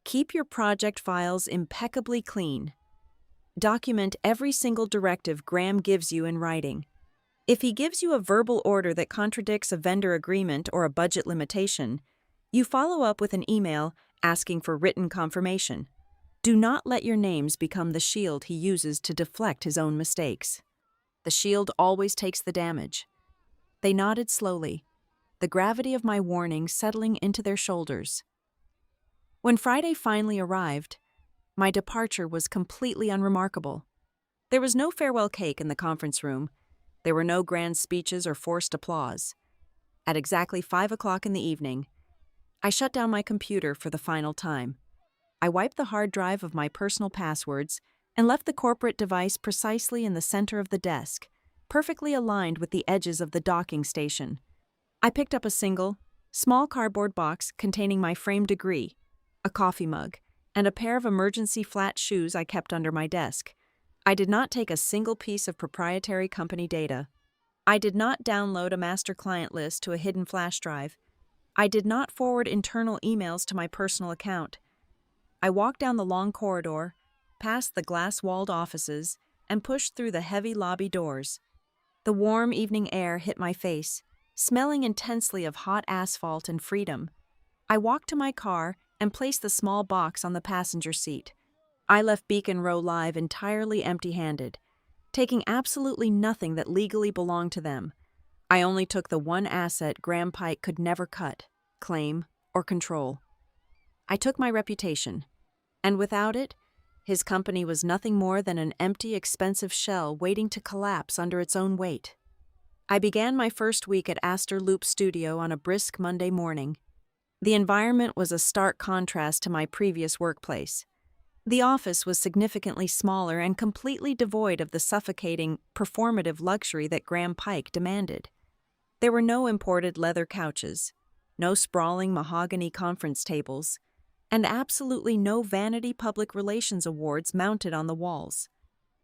Speaker 1: Keep your project files impeccably clean. Document every single directive Graham gives you in writing. If he gives you a verbal order that contradicts a vendor agreement or a budget limitation, you follow up with an email asking for written confirmation. Do not let your names become the shield he uses to deflect his own mistakes. The shield always takes the damage. They nodded slowly, the gravity of my warning settling into their shoulders. When Friday finally arrived, my departure was completely unremarkable. There was no farewell cake in the conference room. There were no grand speeches or forced applause. At exactly 5 o'clock in the evening, I shut down my computer for the final time. I wiped the hard drive of my personal passwords and left the corporate device precisely in the center of the desk, perfectly aligned with the edges of the docking station. I picked up a single, small cardboard box containing my framed degree, a coffee mug, and a pair of emergency flat shoes I kept under my desk. I did not take a single piece of proprietary company data. I did not download a master client list to a hidden flash drive. I did not forward internal emails to my personal account. I walked down the long corridor, past the glass-walled offices, and pushed through the heavy lobby doors. The warm evening air hit my face, smelling intensely of hot asphalt and freedom. I walked to my car and placed the small box on the passenger seat. I left Beacon Row Live entirely empty-handed, taking absolutely nothing that legally belonged to them. I only took the one asset Graham Pike could never cut, claim, or control. I took my reputation, and without it, his company was nothing more than an empty, expensive shell waiting to collapse under its own weight. I began my first week at Aster Loop Studio on a brisk Monday morning. The environment was a stark contrast to my previous workplace. The office was significantly smaller and completely devoid of the suffocating, performative luxury that Graham Pike demanded. There were no imported leather couches, no sprawling mahogany conference tables, and absolutely no vanity public relations awards mounted on the walls.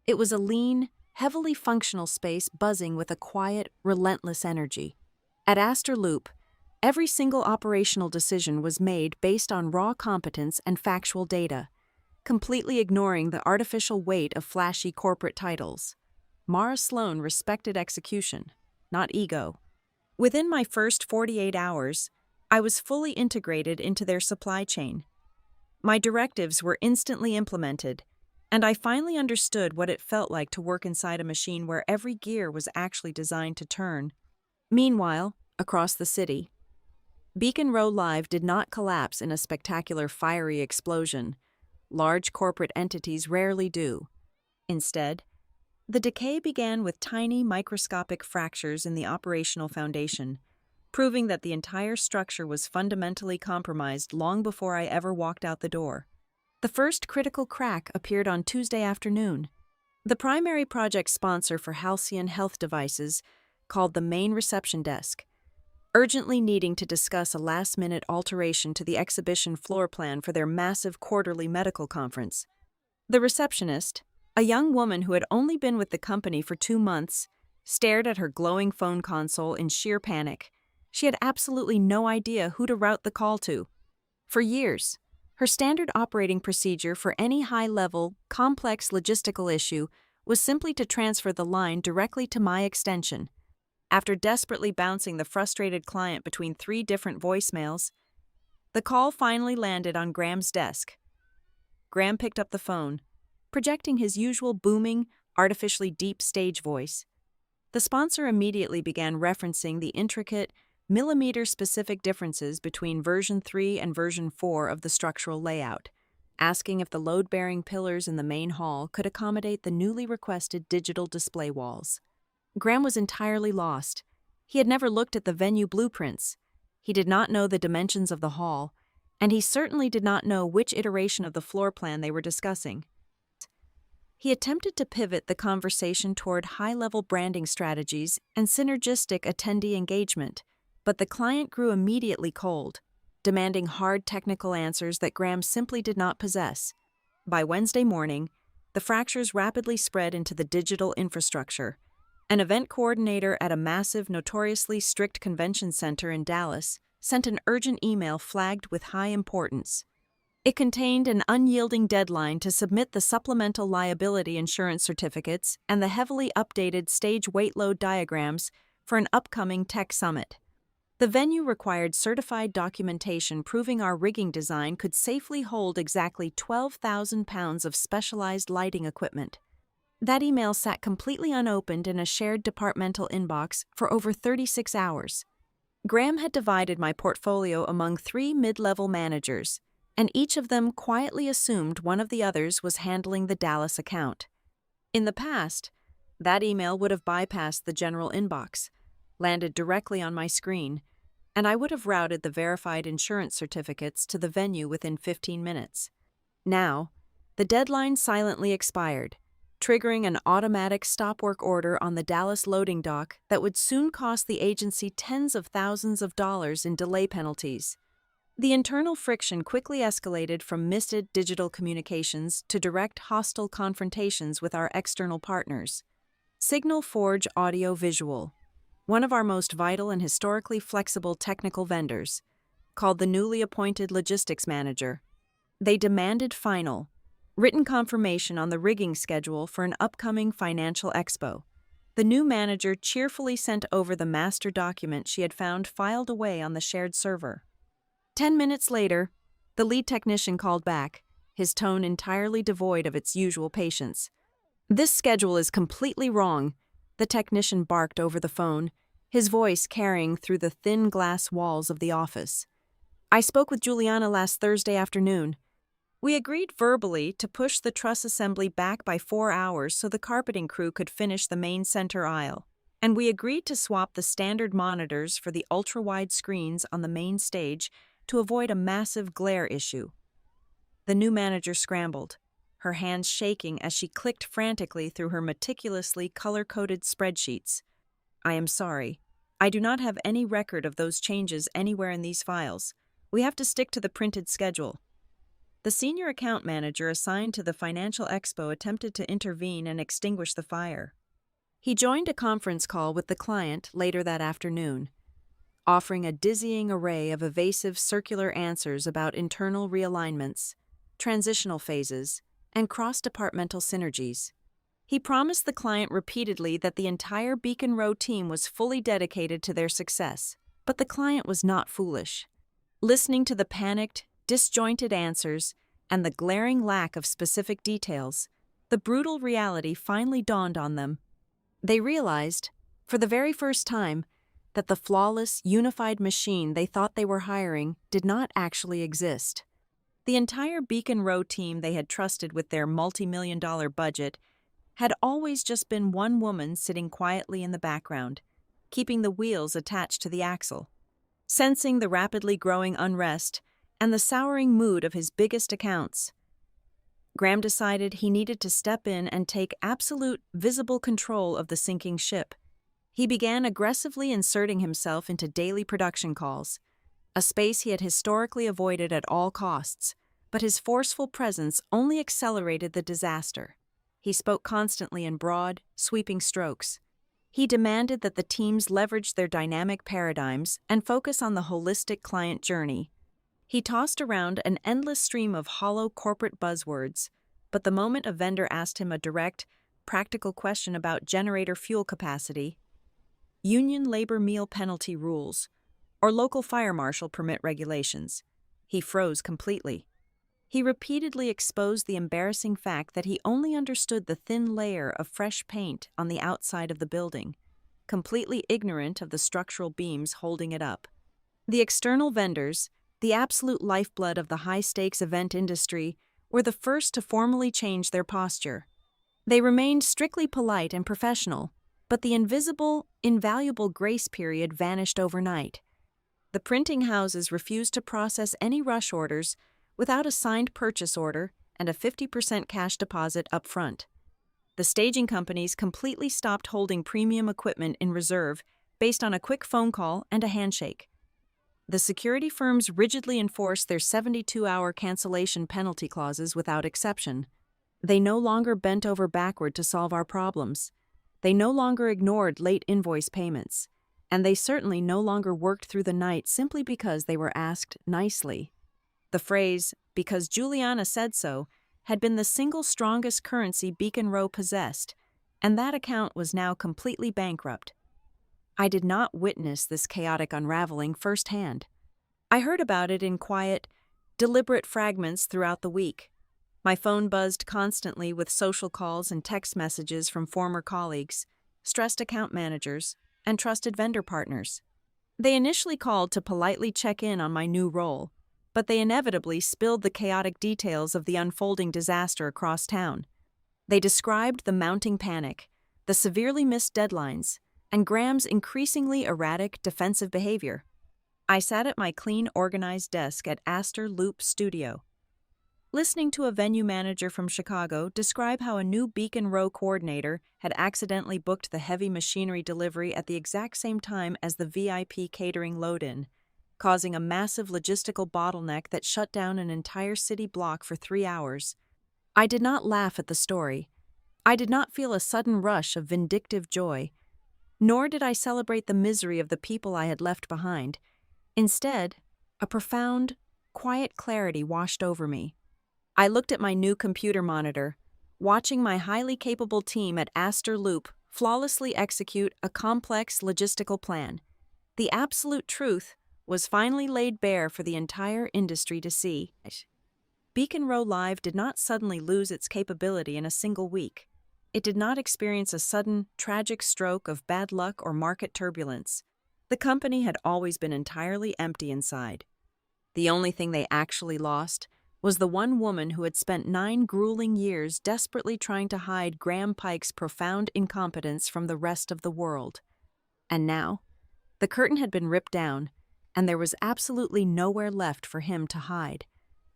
Speaker 1: It was a lean, heavily functional space buzzing with a quiet, relentless energy. At Aster Loop, every single operational decision was made based on raw competence and factual data, completely ignoring the artificial weight of flashy corporate titles. Mara Sloan respected execution, not ego. Within my first 48 hours, I was fully integrated into their supply chain. My directives were instantly implemented, and I finally understood what it felt like to work inside a machine where every gear was actually designed to turn. Meanwhile, across the city, Beacon Row Live did not collapse in a spectacular fiery explosion. Large corporate entities rarely do. Instead, the decay began with tiny microscopic fractures in the operational foundation, proving that the entire structure was fundamentally compromised long before I ever walked out the door. The first critical crack appeared on Tuesday afternoon. The primary project sponsor for Halcyon Health Devices called the main reception desk, urgently needing to discuss a last-minute alteration to the exhibition floor plan for their massive quarterly medical conference. The receptionist, a young woman who had only been with the company for 2 months, stared at her glowing phone console in sheer panic. She had absolutely no idea who to route the call to. For years, her standard operating procedure for any high-level, complex logistical issue was simply to transfer the line directly to my extension. After desperately bouncing the frustrated client between 3 different voicemails, the call finally landed on Graham's desk. Graham picked up the phone, projecting his usual booming, artificially deep stage voice. The sponsor immediately began referencing the intricate, millimeter-specific differences between version 3 and version 4 of the structural layout, asking if the load-bearing pillars in the main hall could accommodate the newly requested digital display walls. Graham was entirely lost. He had never looked at the venue blueprints. He did not know the dimensions of the hall, and he certainly did not know which iteration of the floor plan they were discussing. He attempted to pivot the conversation toward high-level branding strategies and synergistic attendee engagement, but the client grew immediately cold, demanding hard technical answers that Graham simply did not possess. By Wednesday morning, the fractures rapidly spread into the digital infrastructure. An event coordinator at a massive, notoriously strict convention center in Dallas sent an urgent email flagged with high importance. It contained an unyielding deadline to submit the supplemental liability insurance certificates and the heavily updated stage weight load diagrams for an upcoming tech summit. The venue required certified documentation proving our rigging design could safely hold exactly 12,000 pounds of specialized lighting equipment. That email sat completely unopened in a shared departmental inbox for over 36 hours. Graham had divided my portfolio among 3 mid-level managers, and each of them quietly assumed one of the others was handling the Dallas account. In the past, that email would have bypassed the general inbox, landed directly on my screen, and I would have routed the verified insurance certificates to the venue within 15 minutes. Now, the deadline silently expired, triggering an automatic stop work order on the Dallas loading dock that would soon cost the agency tens of thousands of dollars in delay penalties. The internal friction quickly escalated from misted digital communications to direct hostile confrontations with our external partners. Signal Forge Audio Visual, one of our most vital and historically flexible technical vendors, called the newly appointed logistics manager. They demanded final, written confirmation on the rigging schedule for an upcoming financial expo. The new manager cheerfully sent over the master document she had found filed away on the shared server. 10 minutes later, the lead technician called back, his tone entirely devoid of its usual patience. "This schedule is completely wrong," the technician barked over the phone, his voice carrying through the thin glass walls of the office. "I spoke with Juliana last Thursday afternoon. We agreed verbally to push the truss assembly back by 4 hours so the carpeting crew could finish the main center aisle, and we agreed to swap the standard monitors for the ultra-wide screens on the main stage to avoid a massive glare issue." The new manager scrambled. her hands shaking as she clicked frantically through her meticulously color-coded spreadsheets. "I am sorry. I do not have any record of those changes anywhere in these files. We have to stick to the printed schedule." The senior account manager assigned to the Financial Expo attempted to intervene and extinguish the fire. He joined a conference call with the client later that afternoon, offering a dizzying array of evasive circular answers about internal realignments, transitional phases, and cross-departmental synergies. He promised the client repeatedly that the entire Beacon Row team was fully dedicated to their success, but the client was not foolish. Listening to the panicked, disjointed answers and the glaring lack of specific details, the brutal reality finally dawned on them. They realized, for the very first time, that the flawless, unified machine they thought they were hiring did not actually exist. The entire Beacon Row team they had trusted with their multi-million-dollar budget had always just been one woman sitting quietly in the background, keeping the wheels attached to the axle. Sensing the rapidly growing unrest and the souring mood of his biggest accounts, Graham decided he needed to step in and take absolute, visible control of the sinking ship. He began aggressively inserting himself into daily production calls, a space he had historically avoided at all costs, but his forceful presence only accelerated the disaster. He spoke constantly in broad, sweeping strokes. He demanded that the teams leverage their dynamic paradigms and focus on the holistic client journey. He tossed around an endless stream of hollow corporate buzzwords, but the moment a vendor asked him a direct, practical question about generator fuel capacity, union labor meal penalty rules, or local fire marshal permit regulations, he froze completely. He repeatedly exposed the embarrassing fact that he only understood the thin layer of fresh paint on the outside of the building, completely ignorant of the structural beams holding it up. The external vendors, the absolute lifeblood of the high-stakes event industry, were the first to formally change their posture. They remained strictly polite and professional, but the invisible, invaluable grace period vanished overnight. The printing houses refused to process any rush orders without a signed purchase order and a 50% cash deposit up front. The staging companies completely stopped holding premium equipment in reserve based on a quick phone call and a handshake. The security firms rigidly enforced their 72-hour cancellation penalty clauses without exception. They no longer bent over backward to solve our problems. They no longer ignored late invoice payments. And they certainly no longer worked through the night simply because they were asked nicely. The phrase, "because Juliana said so," had been the single strongest currency Beacon Row possessed, and that account was now completely bankrupt. I did not witness this chaotic unraveling firsthand. I heard about it in quiet, deliberate fragments throughout the week. My phone buzzed constantly with social calls and text messages from former colleagues, stressed account managers, and trusted vendor partners. They initially called to politely check in on my new role, but they inevitably spilled the chaotic details of the unfolding disaster across town. They described the mounting panic, the severely missed deadlines, and Graham's increasingly erratic, defensive behavior. I sat at my clean, organized desk at Aster Loop studio, listening to a venue manager from Chicago describe how a new Beacon Row coordinator had accidentally booked the heavy machinery delivery at the exact same time as the VIP catering load-in, causing a massive logistical bottleneck that shut down an entire city block for 3 hours. I did not laugh at the story. I did not feel a sudden rush of vindictive joy, nor did I celebrate the misery of the people I had left behind. Instead, a profound, quiet clarity washed over me. I looked at my new computer monitor, watching my highly capable team at Aster Loop flawlessly execute a complex logistical plan. The absolute truth was finally laid bare for the entire industry to see. Beacon Row Live did not suddenly lose its capability in a single week. It did not experience a sudden, tragic stroke of bad luck or market turbulence. The company had always been entirely empty inside. The only thing they actually lost was the one woman who had spent 9 grueling years desperately trying to hide Graham Pike's profound incompetence from the rest of the world. And now, the curtain had been ripped down, and there was absolutely nowhere left for him to hide.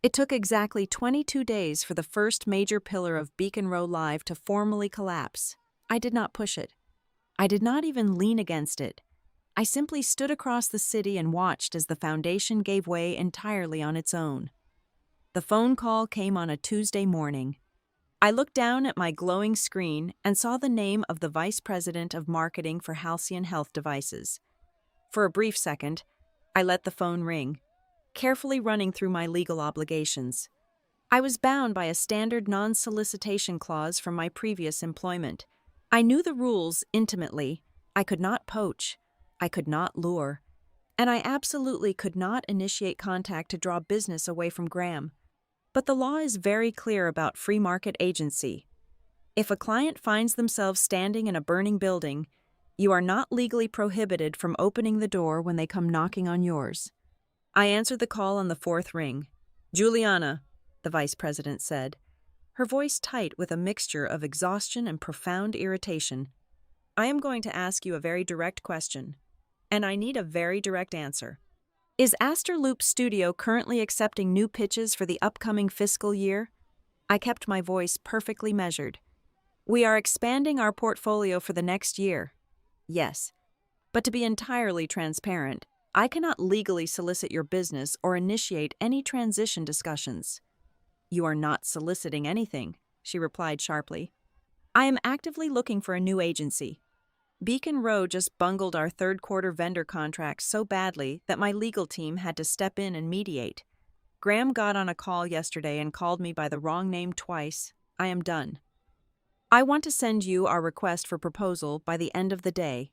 Speaker 1: It took exactly 22 days for the first major pillar of Beacon Row Live to formally collapse. I did not push it. I did not even lean against it. I simply stood across the city and watched as the foundation gave way entirely on its own. The phone call came on a Tuesday morning. I looked down at my glowing screen and saw the name of the Vice President of Marketing for Halcyon Health Devices. For a brief second, I let the phone ring, carefully running through my legal obligations. I was bound by a standard non-solicitation clause from my previous employment. I knew the rules intimately. I could not poach. I could not lure. And I absolutely could not initiate contact to draw business away from Graham. But the law is very clear about free market agency. If a client finds themselves standing in a burning building, you are not legally prohibited from opening the door when they come knocking on yours. I answered the call on the fourth ring. "Juliana," the vice president said, her voice tight with a mixture of exhaustion and profound irritation. "I am going to ask you a very direct question, and I need a very direct answer. Is Aster Loop Studio currently accepting new pitches for the upcoming fiscal year?" I kept my voice perfectly measured. "We are expanding our portfolio for the next year." "Yes. But to be entirely transparent, I cannot legally solicit your business or initiate any transition discussions." "You are not soliciting anything," she replied sharply. "I am actively looking for a new agency. Beacon Row just bungled our third-quarter vendor contract so badly that my legal team had to step in and mediate. Graham got on a call yesterday and called me by the wrong name twice. I am done. I want to send you our request for proposal by the end of the day.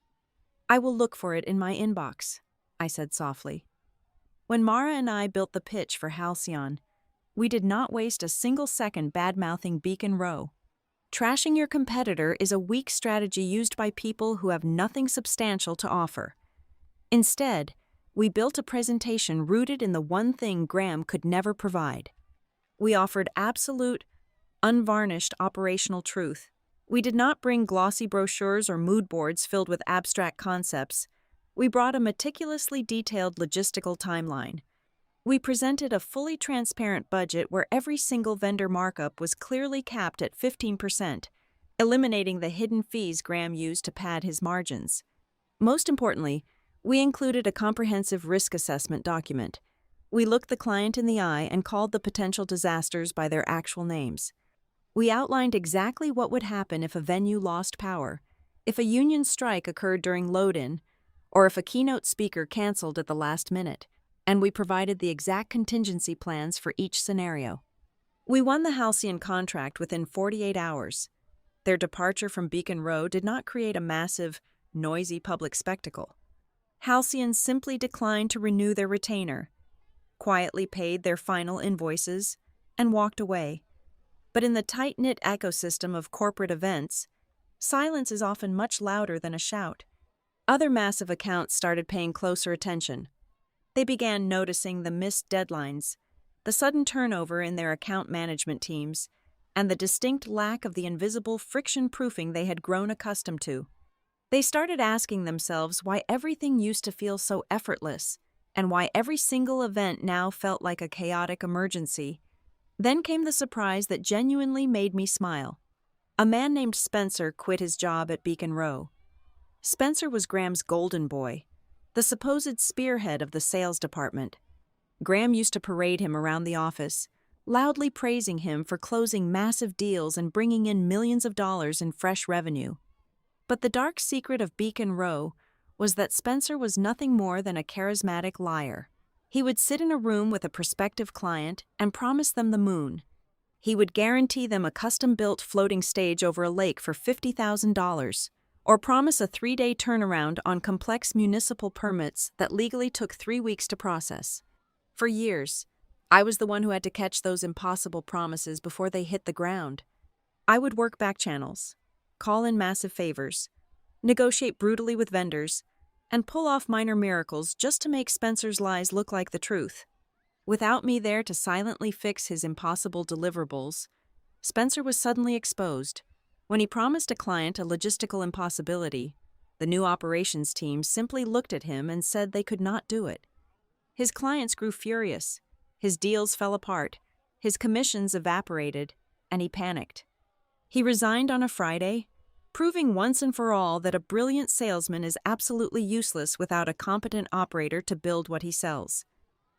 Speaker 1: I will look for it in my inbox," I said softly. When Mara and I built the pitch for Halcyon, we did not waste a single second bad-mouthing Beacon Row. Trashing your competitor is a weak strategy used by people who have nothing substantial to offer. Instead, we built a presentation rooted in the one thing Graham could never provide. We offered absolute, unvarnished operational truth. We did not bring glossy brochures or mood boards filled with abstract concepts. We brought a meticulously detailed logistical timeline. We presented a fully transparent budget where every single vendor markup was clearly capped at 15%, eliminating the hidden fees Graham used to pad his margins. Most importantly, we included a comprehensive risk assessment document. We looked the client in the eye and called the potential disasters by their actual names. We outlined exactly what would happen if a venue lost power, if a union strike occurred during load-in, or if a keynote speaker canceled at the last minute. And we provided the exact contingency plans for each scenario. We won the Halcyon contract within 48 hours. Their departure from Beacon Row did not create a massive, noisy public spectacle. Halcyon simply declined to renew their retainer, quietly paid their final invoices, and walked away. But in the tight-knit ecosystem of corporate events, silence is often much louder than a shout. Other massive accounts started paying closer attention. They began noticing the missed deadlines, the sudden turnover in their account management teams, and the distinct lack of the invisible friction-proofing they had grown accustomed to. They started asking themselves why everything used to feel so effortless, and why every single event now felt like a chaotic emergency. Then came the surprise that genuinely made me smile. A man named Spencer quit his job at Beacon Row. Spencer was Graham's golden boy, the supposed spearhead of the sales department. Graham used to parade him around the office, loudly praising him for closing massive deals and bringing in millions of dollars in fresh revenue. But the dark secret of Beacon Row was that Spencer was nothing more than a charismatic liar. He would sit in a room with a prospective client and promise them the moon. He would guarantee them a custom-built floating stage over a lake for $50,000, or promise a 3-day turnaround on complex municipal permits that legally took 3 weeks to process. For years, I was the one who had to catch those impossible promises before they hit the ground. I would work back channels, call in massive favors, negotiate brutally with vendors, and pull off minor miracles just to make Spencer's lies look like the truth. Without me there to silently fix his impossible deliverables, Spencer was suddenly exposed. When he promised a client a logistical impossibility, the new operations team simply looked at him and said they could not do it. His clients grew furious. His deals fell apart, his commissions evaporated, and he panicked. He resigned on a Friday, proving once and for all that a brilliant salesman is absolutely useless without a competent operator to build what he sells.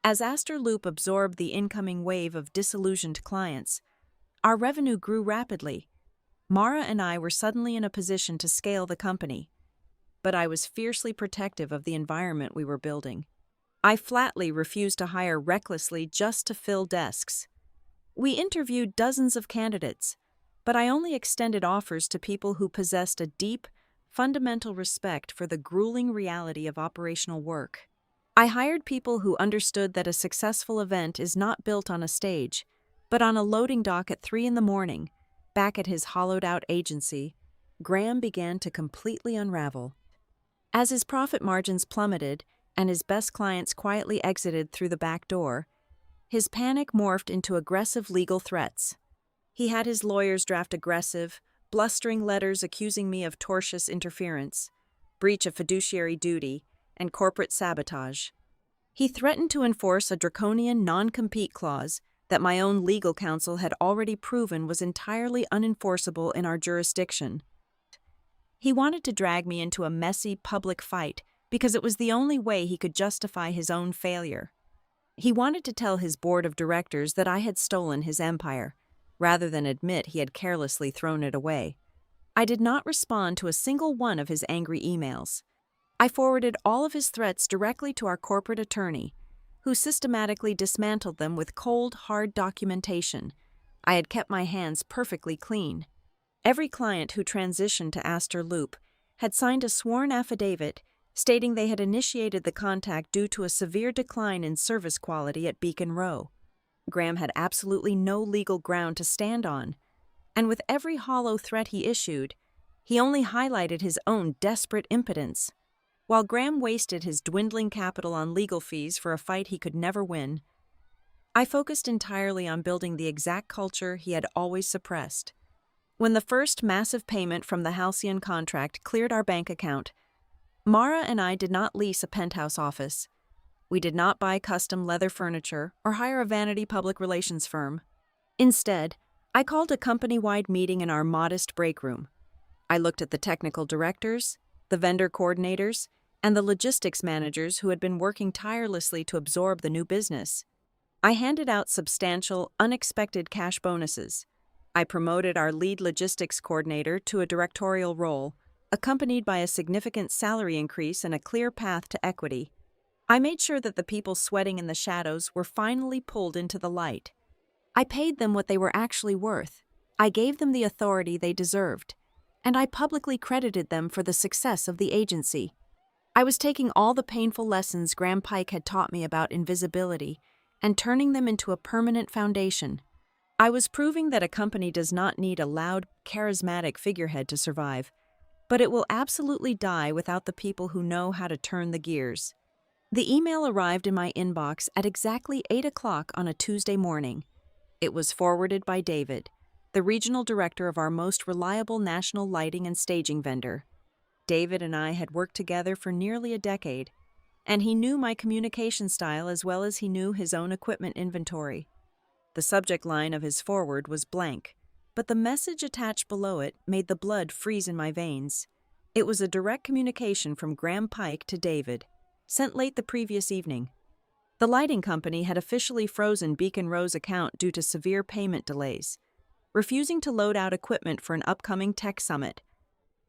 Speaker 1: As Aster Loop absorbed the incoming wave of disillusioned clients, our revenue grew rapidly. Mara and I were suddenly in a position to scale the company, but I was fiercely protective of the environment we were building. I flatly refused to hire recklessly just to fill desks. We interviewed dozens of candidates, but I only extended offers to people who possessed a deep, fundamental respect for the grueling reality of operational work. I hired people who understood that a successful event is not built on a stage, but on a loading dock at 3 a.m, back at his hollowed-out agency. Graham began to completely unravel. As his profit margins plummeted and his best clients quietly exited through the back door, his panic morphed into aggressive legal threats. He had his lawyers draft aggressive, blustering letters accusing me of tortious interference, breach of fiduciary duty, and corporate sabotage. He threatened to enforce a draconian non-compete clause that my own legal counsel had already proven was entirely unenforceable in our jurisdiction. He wanted to drag me into a messy public fight because it was the only way he could justify his own failure. He wanted to tell his board of directors that I had stolen his empire, rather than admit he had carelessly thrown it away. I did not respond to a single one of his angry emails. I forwarded all of his threats directly to our corporate attorney, who systematically dismantled them with cold, hard documentation. I had kept my hands perfectly clean. Every client who transitioned to Aster Loop had signed a sworn affidavit stating they had initiated the contact due to a severe decline in service quality at Beacon Row. Graham had absolutely no legal ground to stand on, and with every hollow threat he issued, he only highlighted his own desperate impotence. While Graham wasted his dwindling capital on legal fees for a fight he could never win, I focused entirely on building the exact culture he had always suppressed. When the first massive payment from the Halcyon contract cleared our bank account, Mara and I did not lease a penthouse office. We did not buy custom leather furniture or hire a vanity public relations firm. Instead, I called a company-wide meeting in our modest break room. I looked at the technical directors, the vendor coordinators, and the logistics managers who had been working tirelessly to absorb the new business. I handed out substantial, unexpected cash bonuses. I promoted our lead logistics coordinator to a directorial role, accompanied by a significant salary increase and a clear path to equity. I made sure that the people sweating in the shadows were finally pulled into the light. I paid them what they were actually worth. I gave them the authority they deserved, and I publicly credited them for the success of the agency. I was taking all the painful lessons Graham Pike had taught me about invisibility and turning them into a permanent foundation. I was proving that a company does not need a loud, charismatic figurehead to survive, but it will absolutely die without the people who know how to turn the gears. The email arrived in my inbox at exactly 8 o'clock on a Tuesday morning. It was forwarded by David, the regional director of our most reliable national lighting and staging vendor. David and I had worked together for nearly a decade, and he knew my communication style as well as he knew his own equipment inventory. The subject line of his forward was blank, but the message attached below it made the blood freeze in my veins. It was a direct communication from Graham Pike to David, sent late the previous evening. The lighting company had officially frozen Beacon Row's account due to severe payment delays, refusing to load out equipment for an upcoming tech summit.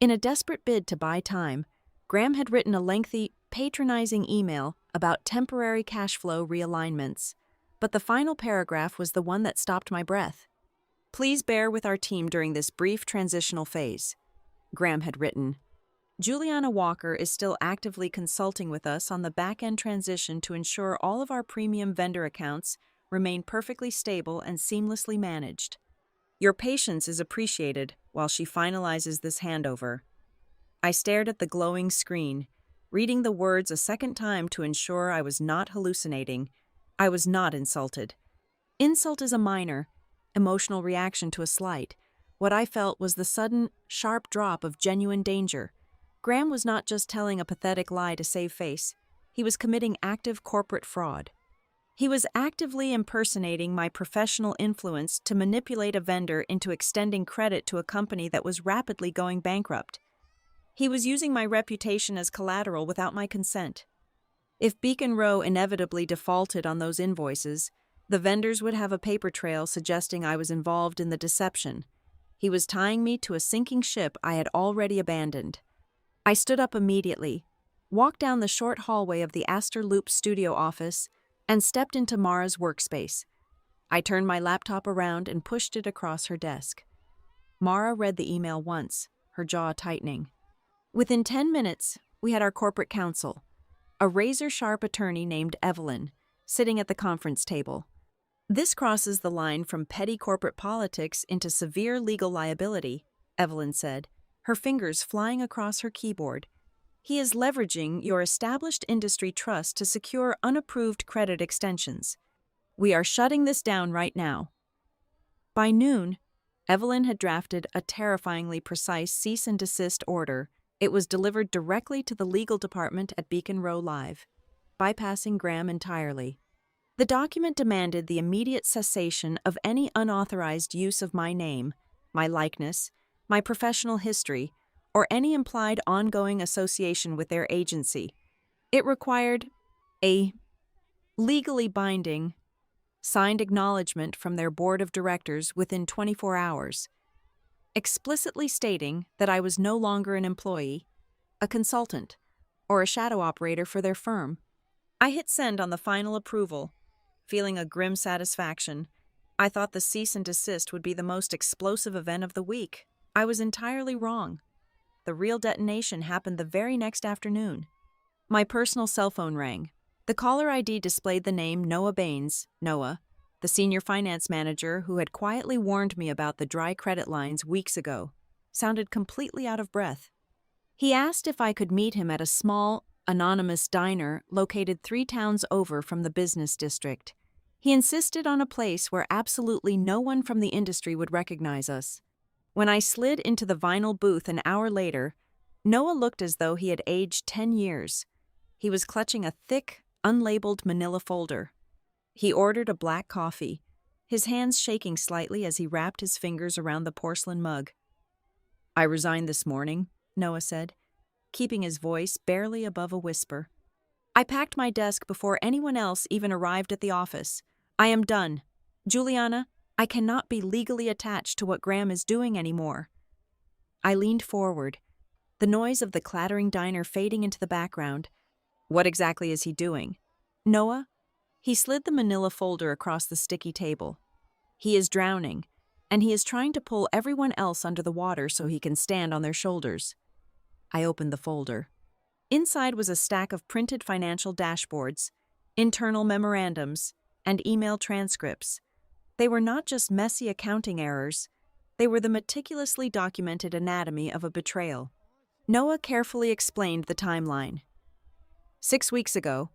Speaker 1: In a desperate bid to buy time, Graham had written a lengthy, patronizing email about temporary cash flow realignments, but the final paragraph was the one that stopped my breath. "Please bear with our team during this brief transitional phase," Graham had written. "Juliana Walker is still actively consulting with us on the back-end transition to ensure all of our premium vendor accounts remain perfectly stable and seamlessly managed. Your patience is appreciated while she finalizes this handover." I stared at the glowing screen, reading the words a second time to ensure I was not hallucinating. I was not insulted. Insult is a minor, emotional reaction to a slight. What I felt was the sudden, sharp drop of genuine danger. Graham was not just telling a pathetic lie to save face. He was committing active corporate fraud. He was actively impersonating my professional influence to manipulate a vendor into extending credit to a company that was rapidly going bankrupt. He was using my reputation as collateral without my consent. If Beacon Row inevitably defaulted on those invoices, the vendors would have a paper trail suggesting I was involved in the deception. He was tying me to a sinking ship I had already abandoned. I stood up immediately, walked down the short hallway of the Aster Loop studio office, and stepped into Mara's workspace. I turned my laptop around and pushed it across her desk. Mara read the email once, her jaw tightening. Within 10 minutes, we had our corporate counsel, a razor-sharp attorney named Evelyn, sitting at the conference table. This crosses the line from petty corporate politics into severe legal liability, Evelyn said, her fingers flying across her keyboard. He is leveraging your established industry trust to secure unapproved credit extensions. We are shutting this down right now. By noon, Evelyn had drafted a terrifyingly precise cease and desist order. It was delivered directly to the legal department at Beacon Row Live, bypassing Graham entirely. The document demanded the immediate cessation of any unauthorized use of my name, my likeness, my professional history, or any implied ongoing association with their agency. It required a legally binding, signed acknowledgement from their board of directors within 24 hours, explicitly stating that I was no longer an employee, a consultant, or a shadow operator for their firm. I hit send on the final approval, feeling a grim satisfaction. I thought the cease and desist would be the most explosive event of the week. I was entirely wrong. The real detonation happened the very next afternoon. My personal cell phone rang. The caller ID displayed the name Noah Baines, Noah, the senior finance manager who had quietly warned me about the dry credit lines weeks ago, sounded completely out of breath. He asked if I could meet him at a small, anonymous diner located 3 towns over from the business district. He insisted on a place where absolutely no one from the industry would recognize us. When I slid into the vinyl booth an hour later, Noah looked as though he had aged 10 years. He was clutching a thick, unlabeled manila folder. He ordered a black coffee, his hands shaking slightly as he wrapped his fingers around the porcelain mug. "I resigned this morning," Noah said, keeping his voice barely above a whisper. "I packed my desk before anyone else even arrived at the office. I am done. Juliana, I cannot be legally attached to what Graham is doing anymore." I leaned forward, the noise of the clattering diner fading into the background. "What exactly is he doing?" "Noah?" He slid the manila folder across the sticky table. "He is drowning, and he is trying to pull everyone else under the water so he can stand on their shoulders." I opened the folder. Inside was a stack of printed financial dashboards, internal memorandums, and email transcripts. They were not just messy accounting errors, they were the meticulously documented anatomy of a betrayal. Noah carefully explained the timeline. 6 weeks ago,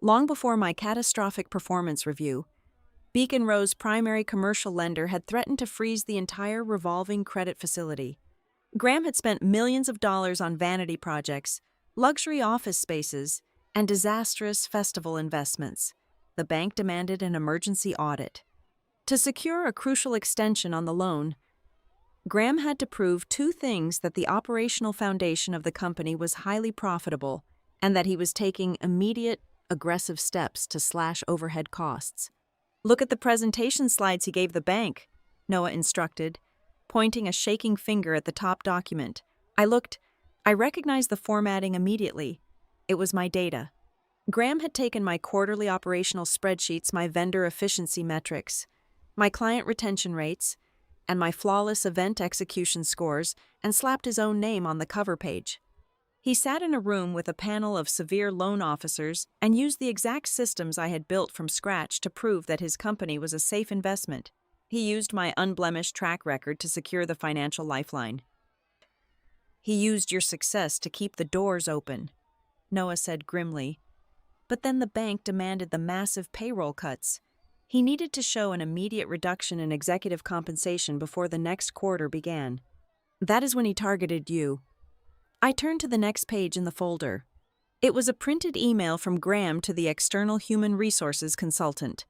Speaker 1: long before my catastrophic performance review, Beacon Row's primary commercial lender had threatened to freeze the entire revolving credit facility. Graham had spent millions of dollars on vanity projects, luxury office spaces, and disastrous festival investments. The bank demanded an emergency audit. To secure a crucial extension on the loan, Graham had to prove 2 things: that the operational foundation of the company was highly profitable, and that he was taking immediate, aggressive steps to slash overhead costs. "Look at the presentation slides he gave the bank," Noah instructed, pointing a shaking finger at the top document. I looked. I recognized the formatting immediately. It was my data. Graham had taken my quarterly operational spreadsheets, my vendor efficiency metrics, my client retention rates, and my flawless event execution scores, and slapped his own name on the cover page. He sat in a room with a panel of severe loan officers and used the exact systems I had built from scratch to prove that his company was a safe investment. He used my unblemished track record to secure the financial lifeline. "He used your success to keep the doors open," Noah said grimly. But then the bank demanded the massive payroll cuts. He needed to show an immediate reduction in executive compensation before the next quarter began. "That is when he targeted you." I turned to the next page in the folder. It was a printed email from Graham to the external human resources consultant,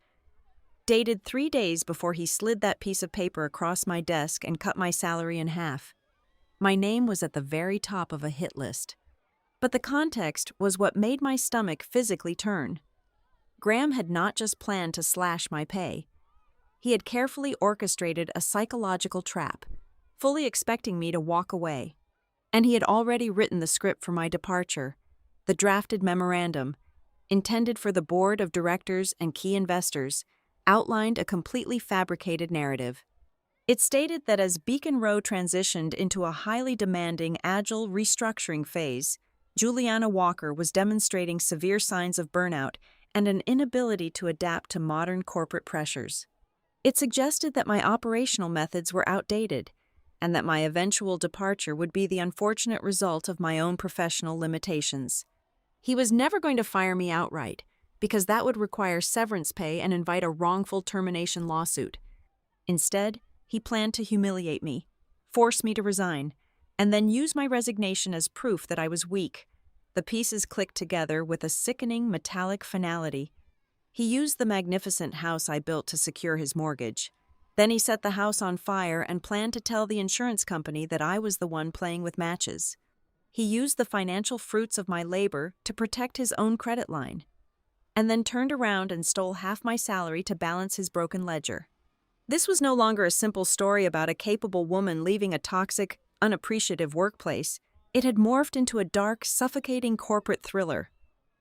Speaker 1: dated 3 days before he slid that piece of paper across my desk and cut my salary in half. My name was at the very top of a hit list. But the context was what made my stomach physically turn. Graham had not just planned to slash my pay. He had carefully orchestrated a psychological trap, fully expecting me to walk away. And he had already written the script for my departure, the drafted memorandum, intended for the board of directors and key investors, outlined a completely fabricated narrative. It stated that as Beacon Row transitioned into a highly demanding, agile restructuring phase, Juliana Walker was demonstrating severe signs of burnout and an inability to adapt to modern corporate pressures. It suggested that my operational methods were outdated, and that my eventual departure would be the unfortunate result of my own professional limitations. He was never going to fire me outright, because that would require severance pay and invite a wrongful termination lawsuit. Instead, he planned to humiliate me, force me to resign, and then use my resignation as proof that I was weak. The pieces clicked together with a sickening metallic finality. He used the magnificent house I built to secure his mortgage. Then he set the house on fire and planned to tell the insurance company that I was the one playing with matches. He used the financial fruits of my labor to protect his own credit line, and then turned around and stole half my salary to balance his broken ledger. This was no longer a simple story about a capable woman leaving a toxic, unappreciative workplace. It had morphed into a dark, suffocating corporate thriller.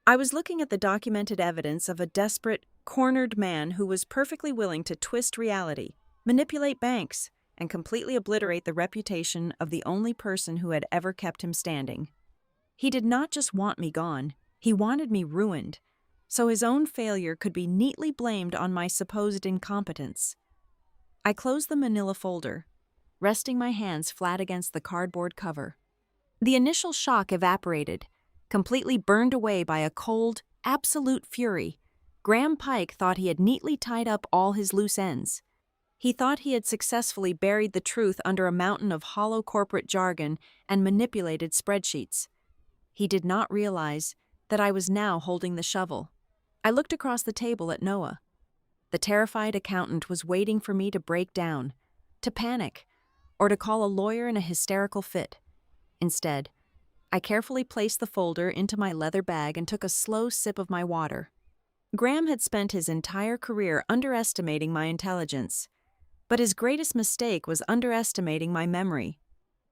Speaker 1: I was looking at the documented evidence of a desperate, cornered man who was perfectly willing to twist reality, manipulate banks, and completely obliterate the reputation of the only person who had ever kept him standing. He did not just want me gone, he wanted me ruined, so his own failure could be neatly blamed on my supposed incompetence. I closed the manila folder, resting my hands flat against the cardboard cover. The initial shock evaporated, completely burned away by a cold, absolute fury. Graham Pike thought he had neatly tied up all his loose ends. He thought he had successfully buried the truth under a mountain of hollow corporate jargon and manipulated spreadsheets. He did not realize that I was now holding the shovel. I looked across the table at Noah. The terrified accountant was waiting for me to break down, to panic, or to call a lawyer in a hysterical fit. Instead, I carefully placed the folder into my leather bag and took a slow sip of my water. Graham had spent his entire career underestimating my intelligence, but his greatest mistake was underestimating my memory.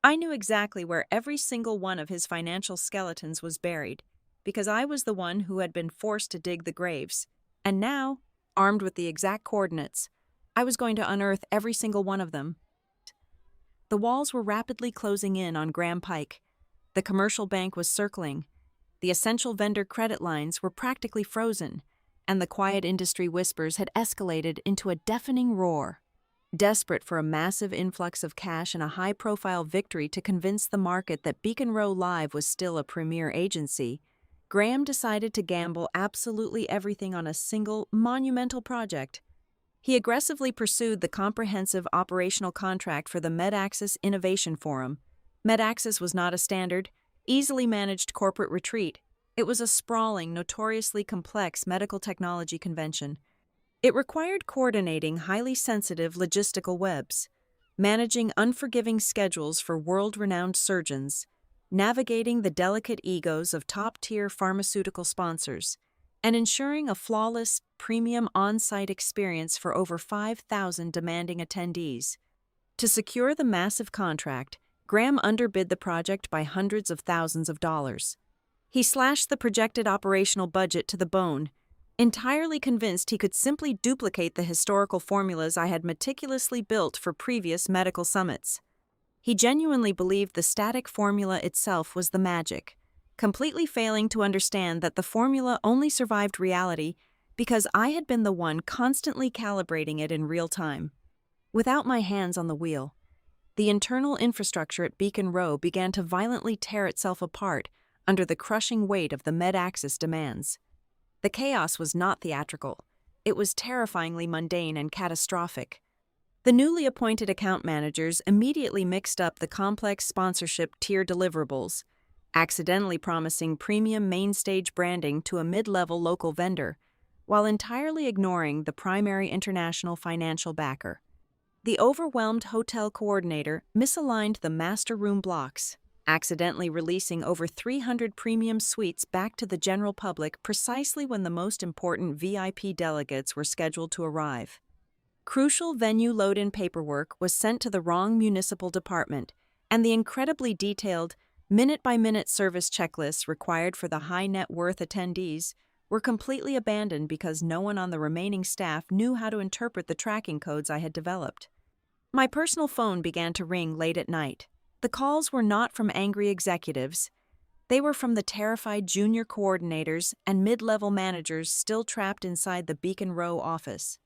Speaker 1: I knew exactly where every single one of his financial skeletons was buried, because I was the one who had been forced to dig the graves, and now, armed with the exact coordinates, I was going to unearth every single one of them. The walls were rapidly closing in on Graham Pike. The commercial bank was circling. The essential vendor credit lines were practically frozen, and the quiet industry whispers had escalated into a deafening roar. Desperate for a massive influx of cash and a high-profile victory to convince the market that Beacon Row Live was still a premier agency, Graham decided to gamble absolutely everything on a single, monumental project. He aggressively pursued the comprehensive operational contract for the Medaxis Innovation Forum. Medaxis was not a standard, easily managed corporate retreat. It was a sprawling, notoriously complex medical technology convention. It required coordinating highly sensitive logistical webs, managing unforgiving schedules for world-renowned surgeons, navigating the delicate egos of top-tier pharmaceutical sponsors, and ensuring a flawless, premium on-site experience for over 5,000 demanding attendees. To secure the massive contract, Graham underbid the project by hundreds of thousands of dollars. He slashed the projected operational budget to the bone, entirely convinced he could simply duplicate the historical formulas I had meticulously built for previous medical summits. He genuinely believed the static formula itself was the magic, completely failing to understand that the formula only survived reality because I had been the one constantly calibrating it in real time. Without my hands on the wheel, the internal infrastructure at Beacon Row began to violently tear itself apart under the crushing weight of the Medaxis demands. The chaos was not theatrical. It was terrifyingly mundane and catastrophic. The newly appointed account managers immediately mixed up the complex sponsorship tier deliverables, accidentally promising premium main-stage branding to a mid-level local vendor, while entirely ignoring the primary international financial backer. The overwhelmed hotel coordinator misaligned the master room blocks, accidentally releasing over 300 premium suites back to the general public precisely when the most important VIP delegates were scheduled to arrive. Crucial venue load-in paperwork was sent to the wrong municipal department, and the incredibly detailed, minute-by-minute service checklists required for the high-net-worth attendees were completely abandoned because no one on the remaining staff knew how to interpret the tracking codes I had developed. My personal phone began to ring late at night. The calls were not from angry executives. They were from the terrified junior coordinators and mid-level managers still trapped inside the Beacon Row office.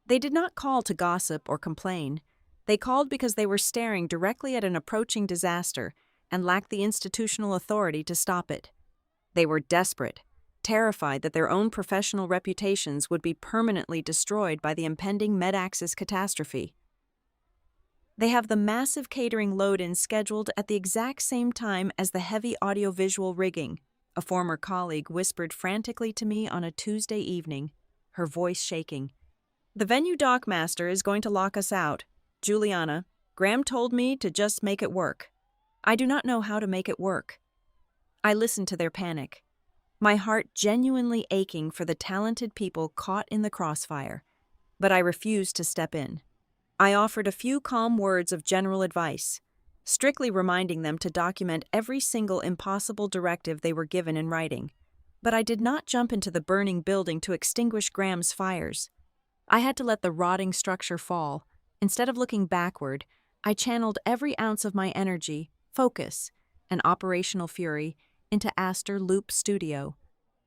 Speaker 1: They did not call to gossip or complain. They called because they were staring directly at an approaching disaster and lacked the institutional authority to stop it. They were desperate, terrified that their own professional reputations would be permanently destroyed by the impending Medaxis catastrophe. They have the massive catering load-in scheduled at the exact same time as the heavy audiovisual rigging, a former colleague whispered frantically to me on a Tuesday evening, her voice shaking. The venue dockmaster is going to lock us out. Juliana, Graham told me to just make it work. I do not know how to make it work. I listened to their panic, my heart genuinely aching for the talented people caught in the crossfire, but I refused to step in. I offered a few calm words of general advice, strictly reminding them to document every single impossible directive they were given in writing. But I did not jump into the burning building to extinguish Graham's fires. I had to let the rotting structure fall. Instead of looking backward, I channeled every ounce of my energy, focus, and operational fury into Aster Loop Studio.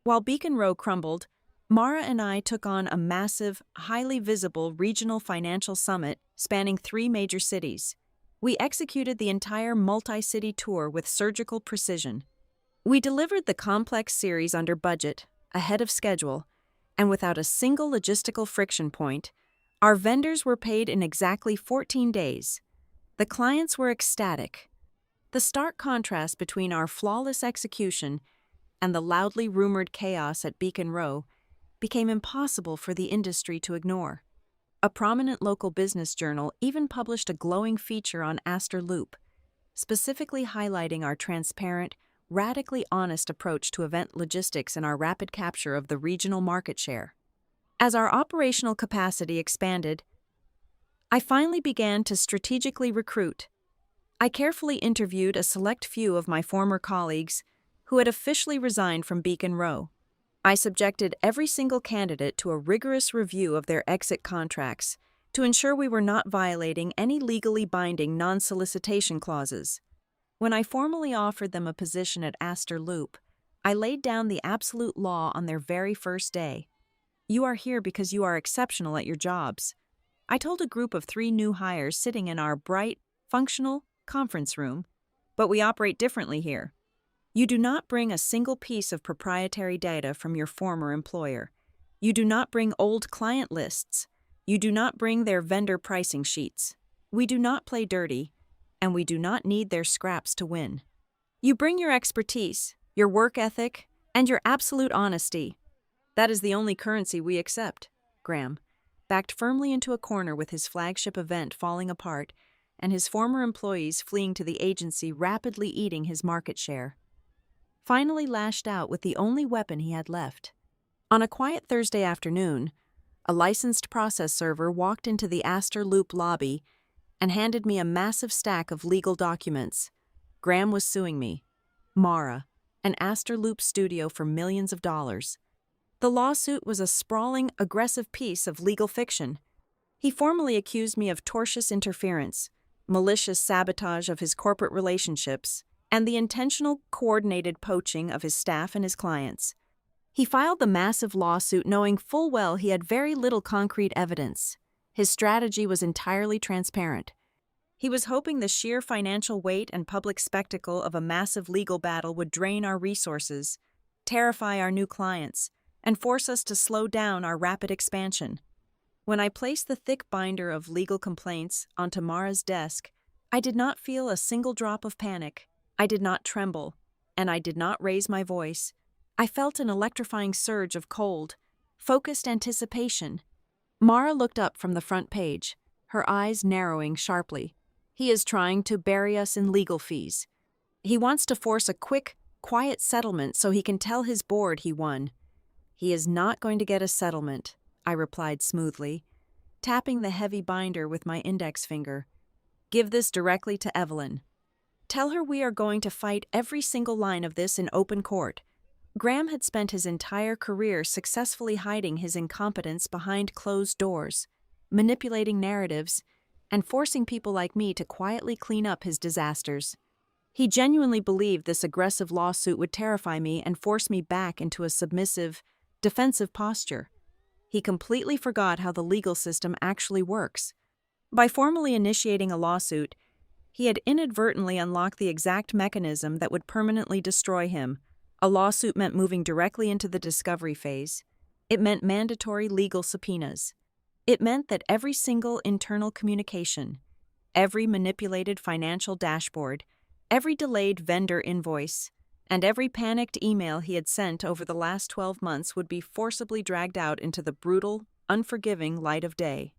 Speaker 1: While Beacon Row crumbled, Mara and I took on a massive, highly visible regional financial summit spanning 3 major cities. We executed the entire multi-city tour with surgical precision. We delivered the complex series under budget, ahead of schedule, and without a single logistical friction point. Our vendors were paid in exactly 14 days. The clients were ecstatic. The stark contrast between our flawless execution and the loudly rumored chaos at Beacon Row became impossible for the industry to ignore. A prominent local business journal even published a glowing feature on Aster Loop, specifically highlighting our transparent, radically honest approach to event logistics and our rapid capture of the regional market share. As our operational capacity expanded, I finally began to strategically recruit. I carefully interviewed a select few of my former colleagues who had officially resigned from Beacon Row. I subjected every single candidate to a rigorous review of their exit contracts to ensure we were not violating any legally binding non-solicitation clauses. When I formally offered them a position at Aster Loop, I laid down the absolute law on their very first day. You are here because you are exceptional at your jobs. I told a group of 3 new hires sitting in our bright, functional conference room, but we operate differently here. You do not bring a single piece of proprietary data from your former employer. You do not bring old client lists. You do not bring their vendor pricing sheets. We do not play dirty, and we do not need their scraps to win. You bring your expertise, your work ethic, and your absolute honesty. That is the only currency we accept. Graham, backed firmly into a corner with his flagship event falling apart and his former employees fleeing to the agency rapidly eating his market share, finally lashed out with the only weapon he had left. On a quiet Thursday afternoon, a licensed process server walked into the Aster Loop lobby and handed me a massive stack of legal documents. Graham was suing me, Mara, and Aster Loop Studio for millions of dollars. The lawsuit was a sprawling, aggressive piece of legal fiction. He formally accused me of tortious interference, malicious sabotage of his corporate relationships, and the intentional, coordinated poaching of his staff and his clients. He filed the massive lawsuit knowing full well he had very little concrete evidence. His strategy was entirely transparent. He was hoping the sheer financial weight and public spectacle of a massive legal battle would drain our resources, terrify our new clients, and force us to slow down our rapid expansion. When I placed the thick binder of legal complaints onto Mara's desk, I did not feel a single drop of panic. I did not tremble, and I did not raise my voice. I felt an electrifying surge of cold, focused anticipation. Mara looked up from the front page, her eyes narrowing sharply. He is trying to bury us in legal fees. He wants to force a quick, quiet settlement so he can tell his board he won. He is not going to get a settlement, I replied smoothly, tapping the heavy binder with my index finger. Give this directly to Evelyn. Tell her we are going to fight every single line of this in open court. Graham had spent his entire career successfully hiding his incompetence behind closed doors, manipulating narratives, and forcing people like me to quietly clean up his disasters. He genuinely believed this aggressive lawsuit would terrify me and force me back into a submissive, defensive posture. He completely forgot how the legal system actually works. By formally initiating a lawsuit, he had inadvertently unlocked the exact mechanism that would permanently destroy him. A lawsuit meant moving directly into the discovery phase. It meant mandatory legal subpoenas. It meant that every single internal communication, every manipulated financial dashboard, every delayed vendor invoice, and every panicked email he had sent over the last 12 months would be forcibly dragged out into the brutal, unforgiving light of day.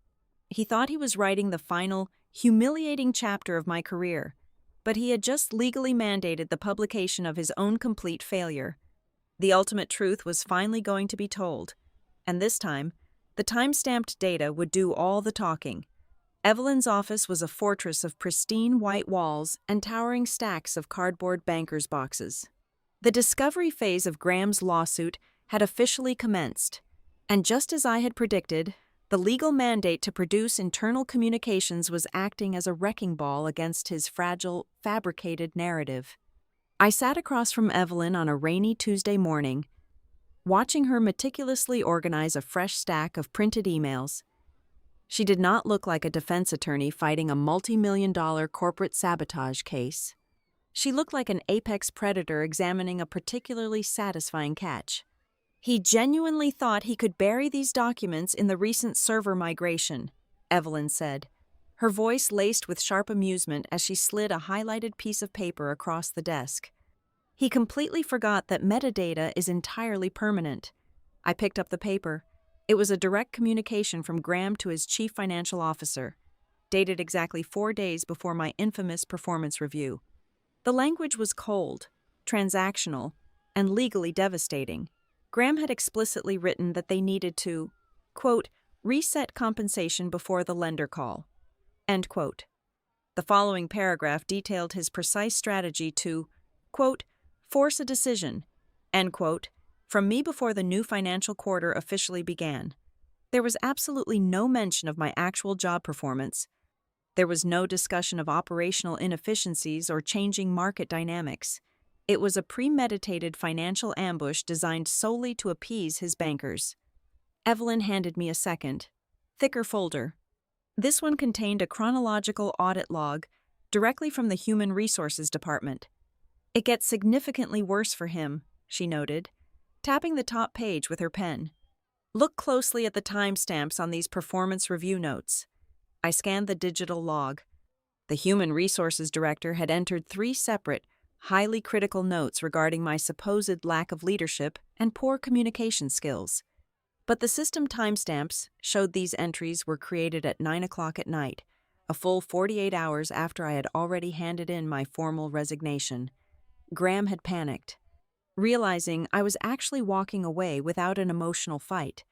Speaker 1: He thought he was writing the final, humiliating chapter of my career, but he had just legally mandated the publication of his own complete failure. The ultimate truth was finally going to be told, and this time, the time-stamped data would do all the talking. Evelyn's office was a fortress of pristine white walls and towering stacks of cardboard banker's boxes. The discovery phase of Graham's lawsuit had officially commenced, and just as I had predicted, the legal mandate to produce internal communications was acting as a wrecking ball against his fragile, fabricated narrative. I sat across from Evelyn on a rainy Tuesday morning, watching her meticulously organize a fresh stack of printed emails. She did not look like a defense attorney fighting a multi-million-dollar corporate sabotage case. She looked like an apex predator examining a particularly satisfying catch. He genuinely thought he could bury these documents in the recent server migration, Evelyn said, her voice laced with sharp amusement as she slid a highlighted piece of paper across the desk. He completely forgot that metadata is entirely permanent. I picked up the paper. It was a direct communication from Graham to his chief financial officer, dated exactly 4 days before my infamous performance review. The language was cold, transactional, and legally devastating. Graham had explicitly written that they needed to, quote, reset compensation before the lender call, end quote. The following paragraph detailed his precise strategy to, quote, force a decision, end quote, from me before the new financial quarter officially began. There was absolutely no mention of my actual job performance. There was no discussion of operational inefficiencies or changing market dynamics. It was a premeditated financial ambush designed solely to appease his bankers. Evelyn handed me a second, thicker folder. This one contained a chronological audit log directly from the Human Resources Department. It gets significantly worse for him, she noted, tapping the top page with her pen. Look closely at the timestamps on these performance review notes. I scanned the digital log. The Human Resources Director had entered 3 separate, highly critical notes regarding my supposed lack of leadership and poor communication skills. But the system timestamps showed these entries were created at 9 o'clock at night, a full 48 hours after I had already handed in my formal resignation. Graham had panicked, realizing I was actually walking away without an emotional fight.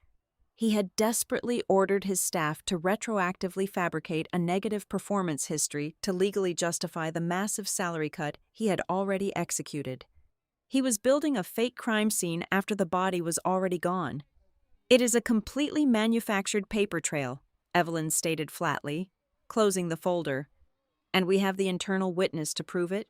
Speaker 1: He had desperately ordered his staff to retroactively fabricate a negative performance history to legally justify the massive salary cut he had already executed. He was building a fake crime scene after the body was already gone. It is a completely manufactured paper trail, Evelyn stated flatly, closing the folder. And we have the internal witness to prove it?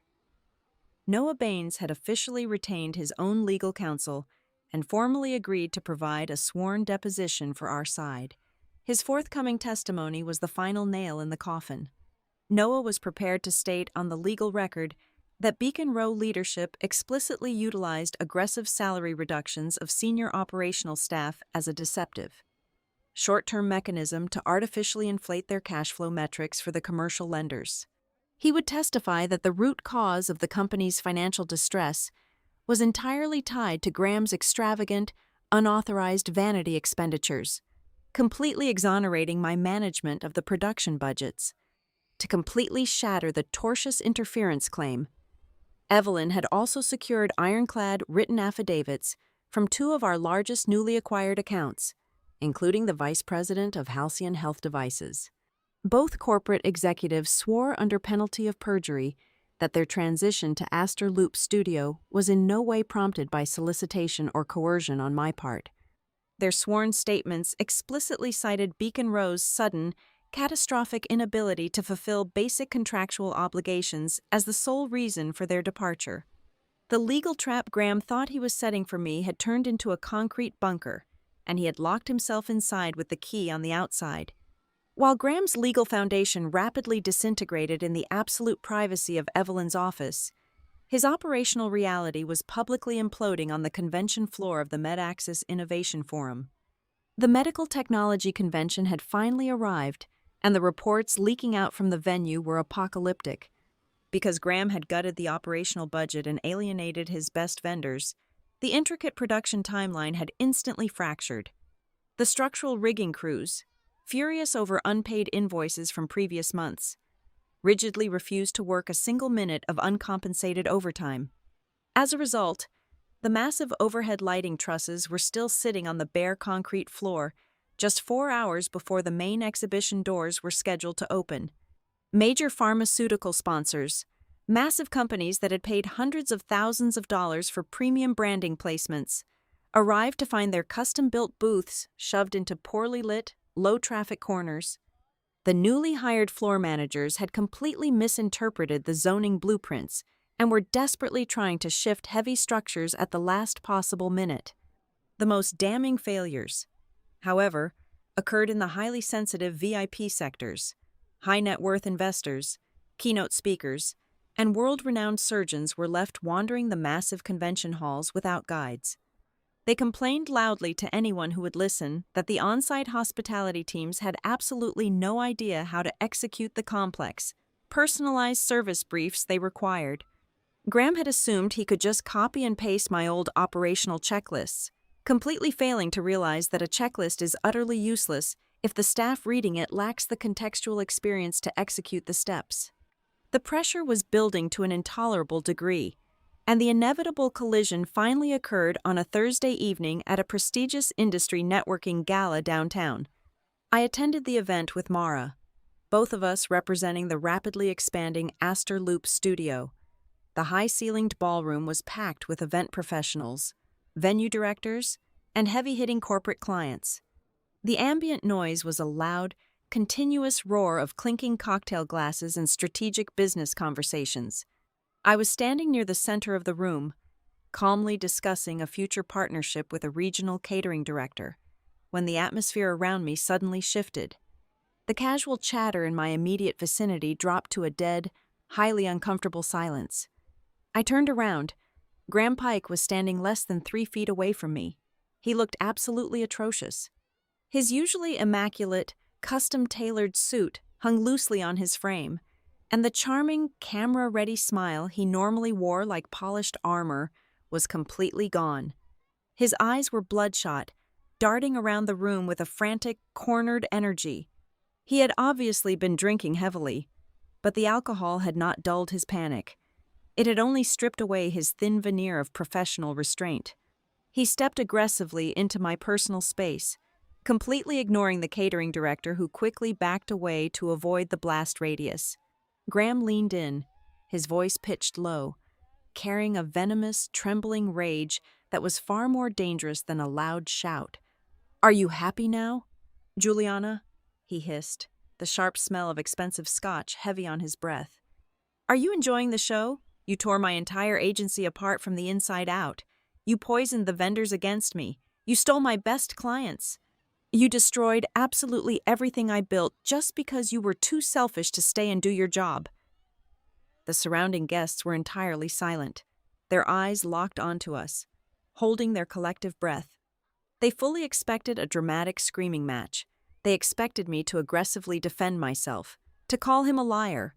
Speaker 1: Noah Baines had officially retained his own legal counsel and formally agreed to provide a sworn deposition for our side. His forthcoming testimony was the final nail in the coffin. Noah was prepared to state on the legal record that Beacon Row leadership explicitly utilized aggressive salary reductions of senior operational staff as a deceptive, short-term mechanism to artificially inflate their cash flow metrics for the commercial lenders. He would testify that the root cause of the company's financial distress was entirely tied to Graham's extravagant, unauthorized vanity expenditures, completely exonerating my management of the production budgets. To completely shatter the tortious interference claim, Evelyn had also secured ironclad written affidavits from two of our largest newly acquired accounts, including the vice president of Halcyon Health Devices. Both corporate executives swore under penalty of perjury that their transition to Aster Loop Studio was in no way prompted by solicitation or coercion on my part. Their sworn statements explicitly cited Beacon Row's sudden, catastrophic inability to fulfill basic contractual obligations as the sole reason for their departure. The legal trap Graham thought he was setting for me had turned into a concrete bunker, and he had locked himself inside with the key on the outside. While Graham's legal foundation rapidly disintegrated in the absolute privacy of Evelyn's office, his operational reality was publicly imploding on the convention floor of the Medaxis Innovation Forum. The medical technology convention had finally arrived, and the reports leaking out from the venue were apocalyptic. Because Graham had gutted the operational budget and alienated his best vendors, the intricate production timeline had instantly fractured. The structural rigging crews, furious over unpaid invoices from previous months, rigidly refused to work a single minute of uncompensated overtime. As a result, the massive overhead lighting trusses were still sitting on the bare concrete floor just 4 hours before the main exhibition doors were scheduled to open. Major pharmaceutical sponsors, massive companies that had paid hundreds of thousands of dollars for premium branding placements, arrived to find their custom-built booths shoved into poorly lit, low-traffic corners. The newly hired floor managers had completely misinterpreted the zoning blueprints and were desperately trying to shift heavy structures at the last possible minute. The most damning failures, however, occurred in the highly sensitive VIP sectors. High-net-worth investors, keynote speakers, and world-renowned surgeons were left wandering the massive convention halls without guides. They complained loudly to anyone who would listen that the on-site hospitality teams had absolutely no idea how to execute the complex, personalized service briefs they required. Graham had assumed he could just copy and paste my old operational checklists, completely failing to realize that a checklist is utterly useless if the staff reading it lacks the contextual experience to execute the steps. The pressure was building to an intolerable degree, and the inevitable collision finally occurred on a Thursday evening at a prestigious industry networking gala downtown. I attended the event with Mara, both of us representing the rapidly expanding Aster Loop studio. The high-ceilinged ballroom was packed with event professionals, venue directors, and heavy-hitting corporate clients. The ambient noise was a loud, continuous roar of clinking cocktail glasses and strategic business conversations. I was standing near the center of the room, calmly discussing a future partnership with a regional catering director, when the atmosphere around me suddenly shifted. The casual chatter in my immediate vicinity dropped to a dead, highly uncomfortable silence. I turned around. Graham Pike was standing less than 3 feet away from me. He looked absolutely atrocious. His usually immaculate, custom-tailored suit hung loosely on his frame, and the charming, camera-ready smile he normally wore like polished armor was completely gone. His eyes were bloodshot, darting around the room with a frantic, cornered energy. He had obviously been drinking heavily, but the alcohol had not dulled his panic. It had only stripped away his thin veneer of professional restraint. He stepped aggressively into my personal space, completely ignoring the catering director who quickly backed away to avoid the blast radius. Graham leaned in, his voice pitched low, carrying a venomous, trembling rage that was far more dangerous than a loud shout. "Are you happy now, Juliana?" he hissed, the sharp smell of expensive scotch heavy on his breath. "Are you enjoying the show? You tore my entire agency apart from the inside out. You poisoned the vendors against me. You stole my best clients. You destroyed absolutely everything I built just because you were too selfish to stay and do your job." The surrounding guests were entirely silent, their eyes locked onto us, holding their collective breath. They fully expected a dramatic screaming match. They expected me to aggressively defend myself, to call him a liar,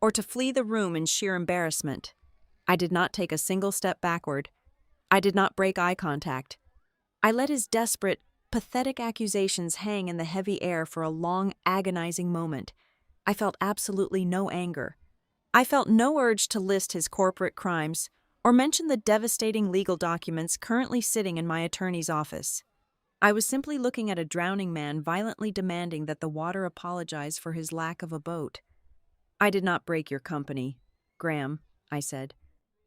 Speaker 1: or to flee the room in sheer embarrassment. I did not take a single step backward, I did not break eye contact. I let his desperate, pathetic accusations hang in the heavy air for a long, agonizing moment. I felt absolutely no anger. I felt no urge to list his corporate crimes or mention the devastating legal documents currently sitting in my attorney's office. I was simply looking at a drowning man violently demanding that the water apologize for his lack of a boat. "I did not break your company, Graham," I said.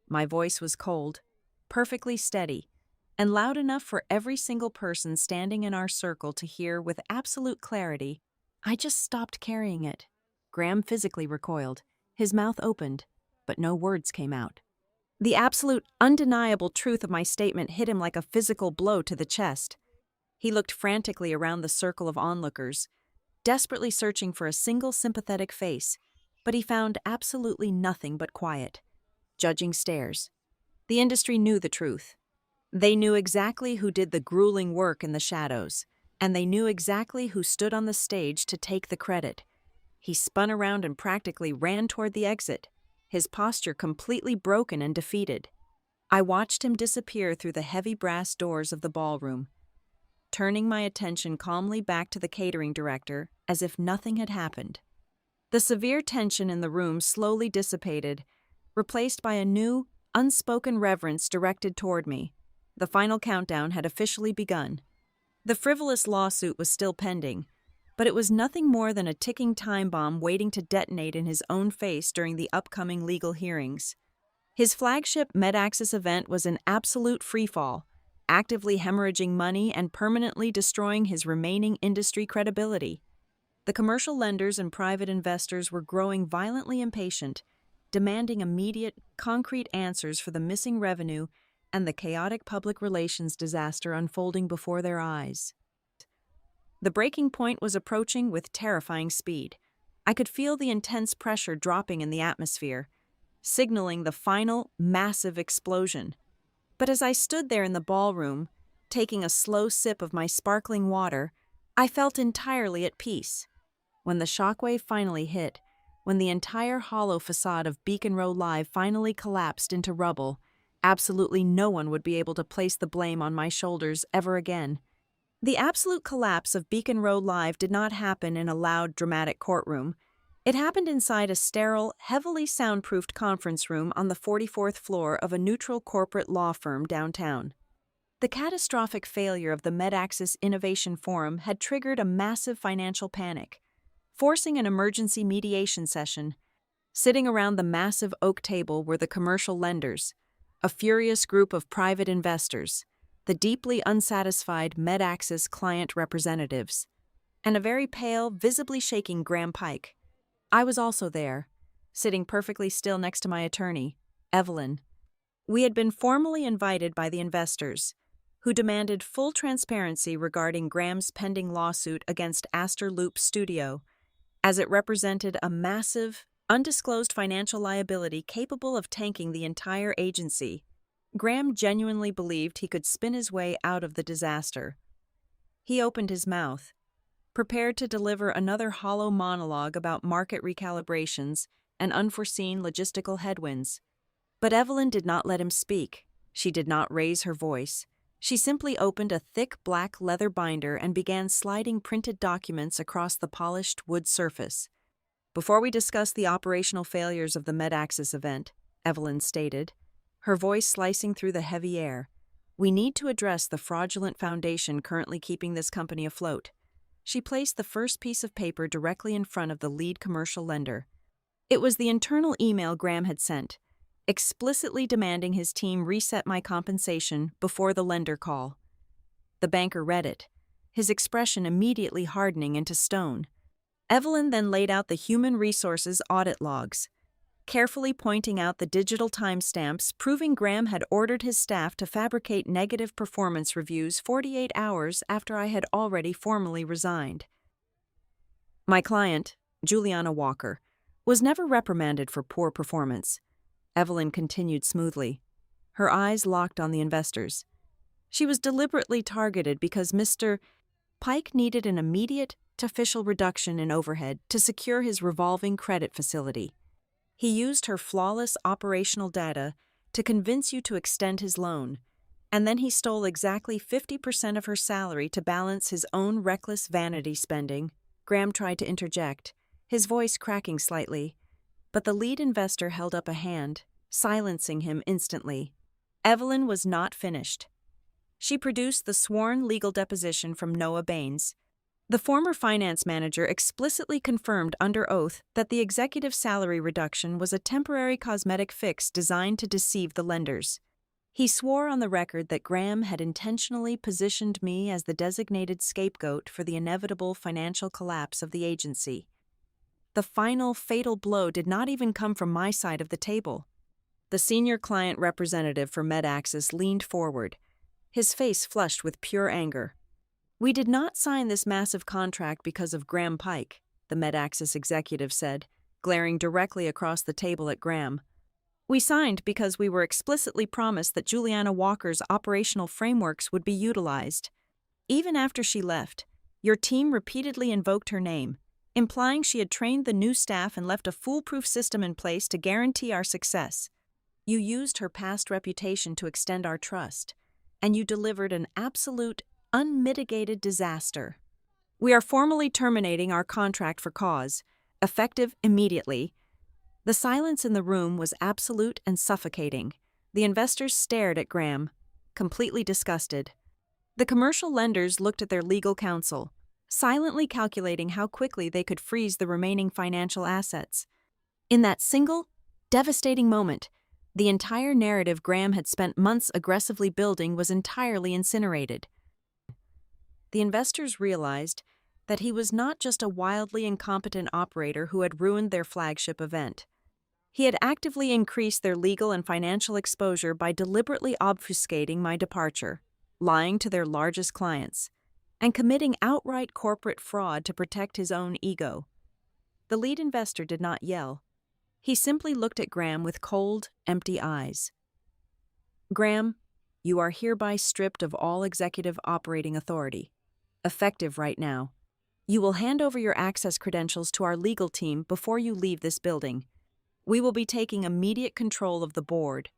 Speaker 1: My voice was cold, perfectly steady, and loud enough for every single person standing in our circle to hear with absolute clarity. "I just stopped carrying it." Graham physically recoiled. His mouth opened, but no words came out. The absolute, undeniable truth of my statement hit him like a physical blow to the chest. He looked frantically around the circle of onlookers, desperately searching for a single sympathetic face, but he found absolutely nothing but quiet, judging stares. The industry knew the truth. They knew exactly who did the grueling work in the shadows, and they knew exactly who stood on the stage to take the credit. He spun around and practically ran toward the exit, his posture completely broken and defeated. I watched him disappear through the heavy brass doors of the ballroom, turning my attention calmly back to the catering director as if nothing had happened. The severe tension in the room slowly dissipated, replaced by a new, unspoken reverence directed toward me. The final countdown had officially begun. The frivolous lawsuit was still pending, but it was nothing more than a ticking time bomb waiting to detonate in his own face during the upcoming legal hearings. His flagship Medaxis event was an absolute freefall, actively hemorrhaging money and permanently destroying his remaining industry credibility. The commercial lenders and private investors were growing violently impatient, demanding immediate, concrete answers for the missing revenue and the chaotic public relations disaster unfolding before their eyes. The breaking point was approaching with terrifying speed. I could feel the intense pressure dropping in the atmosphere, signaling the final, massive explosion. But as I stood there in the ballroom, taking a slow sip of my sparkling water, I felt entirely at peace. When the shockwave finally hit, when the entire hollow facade of Beacon Row Live finally collapsed into rubble, absolutely no one would be able to place the blame on my shoulders ever again. The absolute collapse of Beacon Row Live did not happen in a loud, dramatic courtroom. It happened inside a sterile, heavily soundproofed conference room on the 44th floor of a neutral corporate law firm downtown. The catastrophic failure of the Medaxis Innovation Forum had triggered a massive financial panic, forcing an emergency mediation session. Sitting around the massive oak table were the commercial lenders, a furious group of private investors, the deeply unsatisfied Medaxis client representatives, and a very pale, visibly shaking Graham Pike. I was also there, sitting perfectly still next to my attorney, Evelyn. We had been formally invited by the investors, who demanded full transparency regarding Graham's pending lawsuit against Aster Loop Studio, as it represented a massive, undisclosed financial liability capable of tanking the entire agency. Graham genuinely believed he could spin his way out of the disaster. He opened his mouth, prepared to deliver another hollow monologue about market recalibrations and unforeseen logistical headwinds. But Evelyn did not let him speak. She did not raise her voice. She simply opened a thick black leather binder and began sliding printed documents across the polished wood surface. "Before we discuss the operational failures of the Medaxis event," Evelyn stated, her voice slicing through the heavy air, "we need to address the fraudulent foundation currently keeping this company afloat." She placed the first piece of paper directly in front of the lead commercial lender. It was the internal email Graham had sent, explicitly demanding his team reset my compensation before the lender call. The banker read it, his expression immediately hardening into stone. Evelyn then laid out the human resources audit logs, carefully pointing out the digital timestamps proving Graham had ordered his staff to fabricate negative performance reviews 48 hours after I had already formally resigned. My client, Juliana Walker, was never reprimanded for poor performance. Evelyn continued smoothly, her eyes locked on the investors. She was deliberately targeted because Mr. Pike needed an immediate, official reduction in overhead to secure his revolving credit facility. He used her flawless operational data to convince you to extend his loan, And then he stole exactly 50% of her salary to balance his own reckless vanity spending. Graham tried to interject, his voice cracking slightly, but the lead investor held up a hand, silencing him instantly. Evelyn was not finished. She produced the sworn legal deposition from Noah Baines. The former finance manager explicitly confirmed under oath that the executive salary reduction was a temporary cosmetic fix designed to deceive the lenders. He swore on the record that Graham had intentionally positioned me as the designated scapegoat for the inevitable financial collapse of the agency. The final fatal blow did not even come from my side of the table. The senior client representative for Medaxis leaned forward, his face flushed with pure anger. "We did not sign this massive contract because of Graham Pike," the Medaxis executive said, glaring directly across the table at Graham. "We signed because we were explicitly promised that Juliana Walker's operational frameworks would be utilized. Even after she left, your team repeatedly invoked her name, implying she had trained the new staff and left a foolproof system in place to guarantee our success. You used her past reputation to extend our trust, and you delivered an absolute, unmitigated disaster. We are formally terminating our contract for cause, effective immediately." The silence in the room was absolute and suffocating. The investors stared at Graham, completely disgusted. The commercial lenders looked at their legal counsel, silently calculating how quickly they could freeze the remaining financial assets. In that single, devastating moment, the entire narrative Graham had spent months aggressively building was entirely incinerated. The investors realized that he was not just a wildly incompetent operator who had ruined their flagship event. He had actively increased their legal and financial exposure by deliberately obfuscating my departure, lying to their largest clients, and committing outright corporate fraud to protect his own ego. The lead investor did not yell. He simply looked at Graham with cold, empty eyes. "Graham, you are hereby stripped of all executive operating authority, effective right now. You will hand over your access credentials to our legal team before you leave this building. We will be taking immediate control of the board."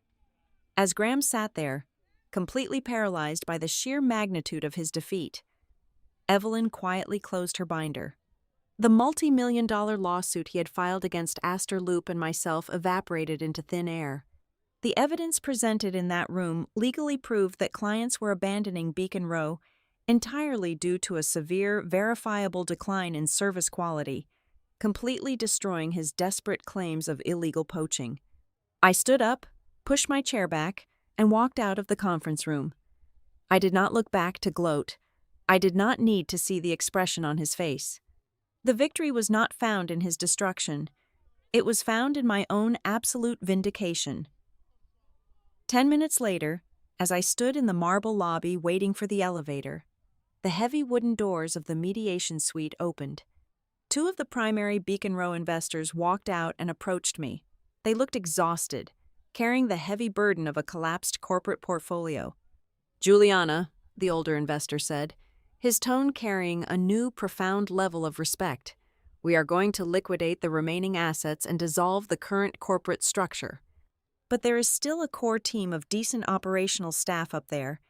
Speaker 1: As Graham sat there, completely paralyzed by the sheer magnitude of his defeat, Evelyn quietly closed her binder. The multi-million-dollar lawsuit he had filed against Aster Loop and myself evaporated into thin air. The evidence presented in that room legally proved that clients were abandoning Beacon Row entirely due to a severe, verifiable decline in service quality, completely destroying his desperate claims of illegal poaching. I stood up, pushed my chair back, and walked out of the conference room. I did not look back to gloat. I did not need to see the expression on his face. The victory was not found in his destruction. It was found in my own absolute vindication. 10 minutes later, as I stood in the marble lobby waiting for the elevator, the heavy wooden doors of the mediation suite opened. Two of the primary Beacon Row investors walked out and approached me. They looked exhausted, carrying the heavy burden of a collapsed corporate portfolio. "Juliana," the older investor said, his tone carrying a new, profound level of respect, "we are going to liquidate the remaining assets and dissolve the current corporate structure. But there is still a core team of decent operational staff up there,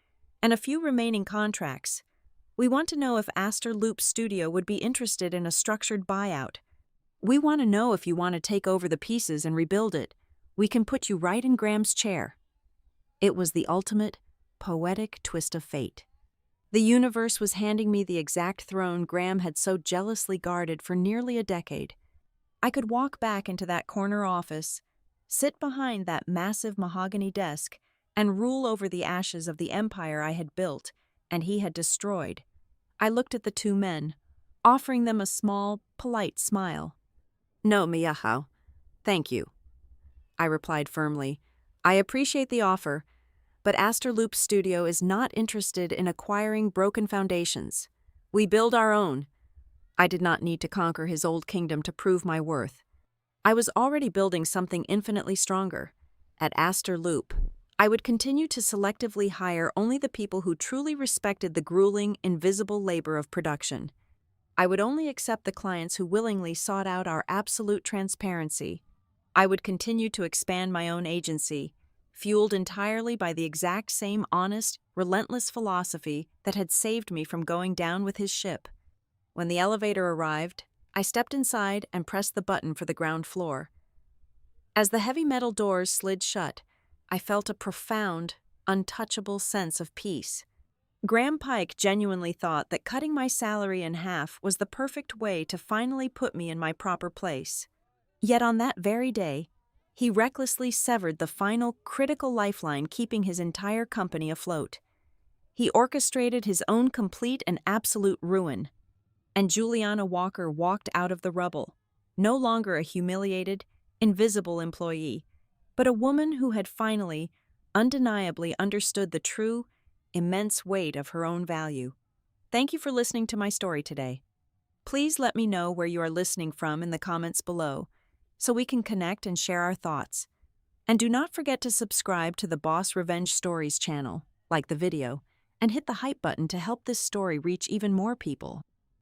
Speaker 1: and a few remaining contracts. We want to know if Aster Loop Studio would be interested in a structured buyout. We want to know if you want to take over the pieces and rebuild it. We can put you right in Graham's chair." It was the ultimate, poetic twist of fate. The universe was handing me the exact throne Graham had so jealously guarded for nearly a decade. I could walk back into that corner office, sit behind that massive mahogany desk, and rule over the ashes of the empire I had built and he had destroyed. I looked at the two men, offering them a small, polite smile. "No, Miyahao. Thank you," I replied firmly. "I appreciate the offer, but Aster Loop Studio is not interested in acquiring broken foundations. We build our own." I did not need to conquer his old kingdom to prove my worth. I was already building something infinitely stronger. At Aster Loop, I would continue to selectively hire only the people who truly respected the grueling, invisible labor of production. I would only accept the clients who willingly sought out our absolute transparency. I would continue to expand my own agency, fueled entirely by the exact same honest, relentless philosophy that had saved me from going down with his ship. When the elevator arrived, I stepped inside and pressed the button for the ground floor. As the heavy metal doors slid shut, I felt a profound, untouchable sense of peace. Graham Pike genuinely thought that cutting my salary in half was the perfect way to finally put me in my proper place. Yet on that very day, he recklessly severed the final critical lifeline keeping his entire company afloat. He orchestrated his own complete and absolute ruin, and Juliana Walker walked out of the rubble, no longer a humiliated, invisible employee, but a woman who had finally, undeniably understood the true, immense weight of her own value. Thank you for listening to my story today. Please let me know where you are listening from in the comments below, so we can connect and share our thoughts. And do not forget to subscribe to the Boss Revenge Stories channel, like the video, and hit the hype button to help this story reach even more people.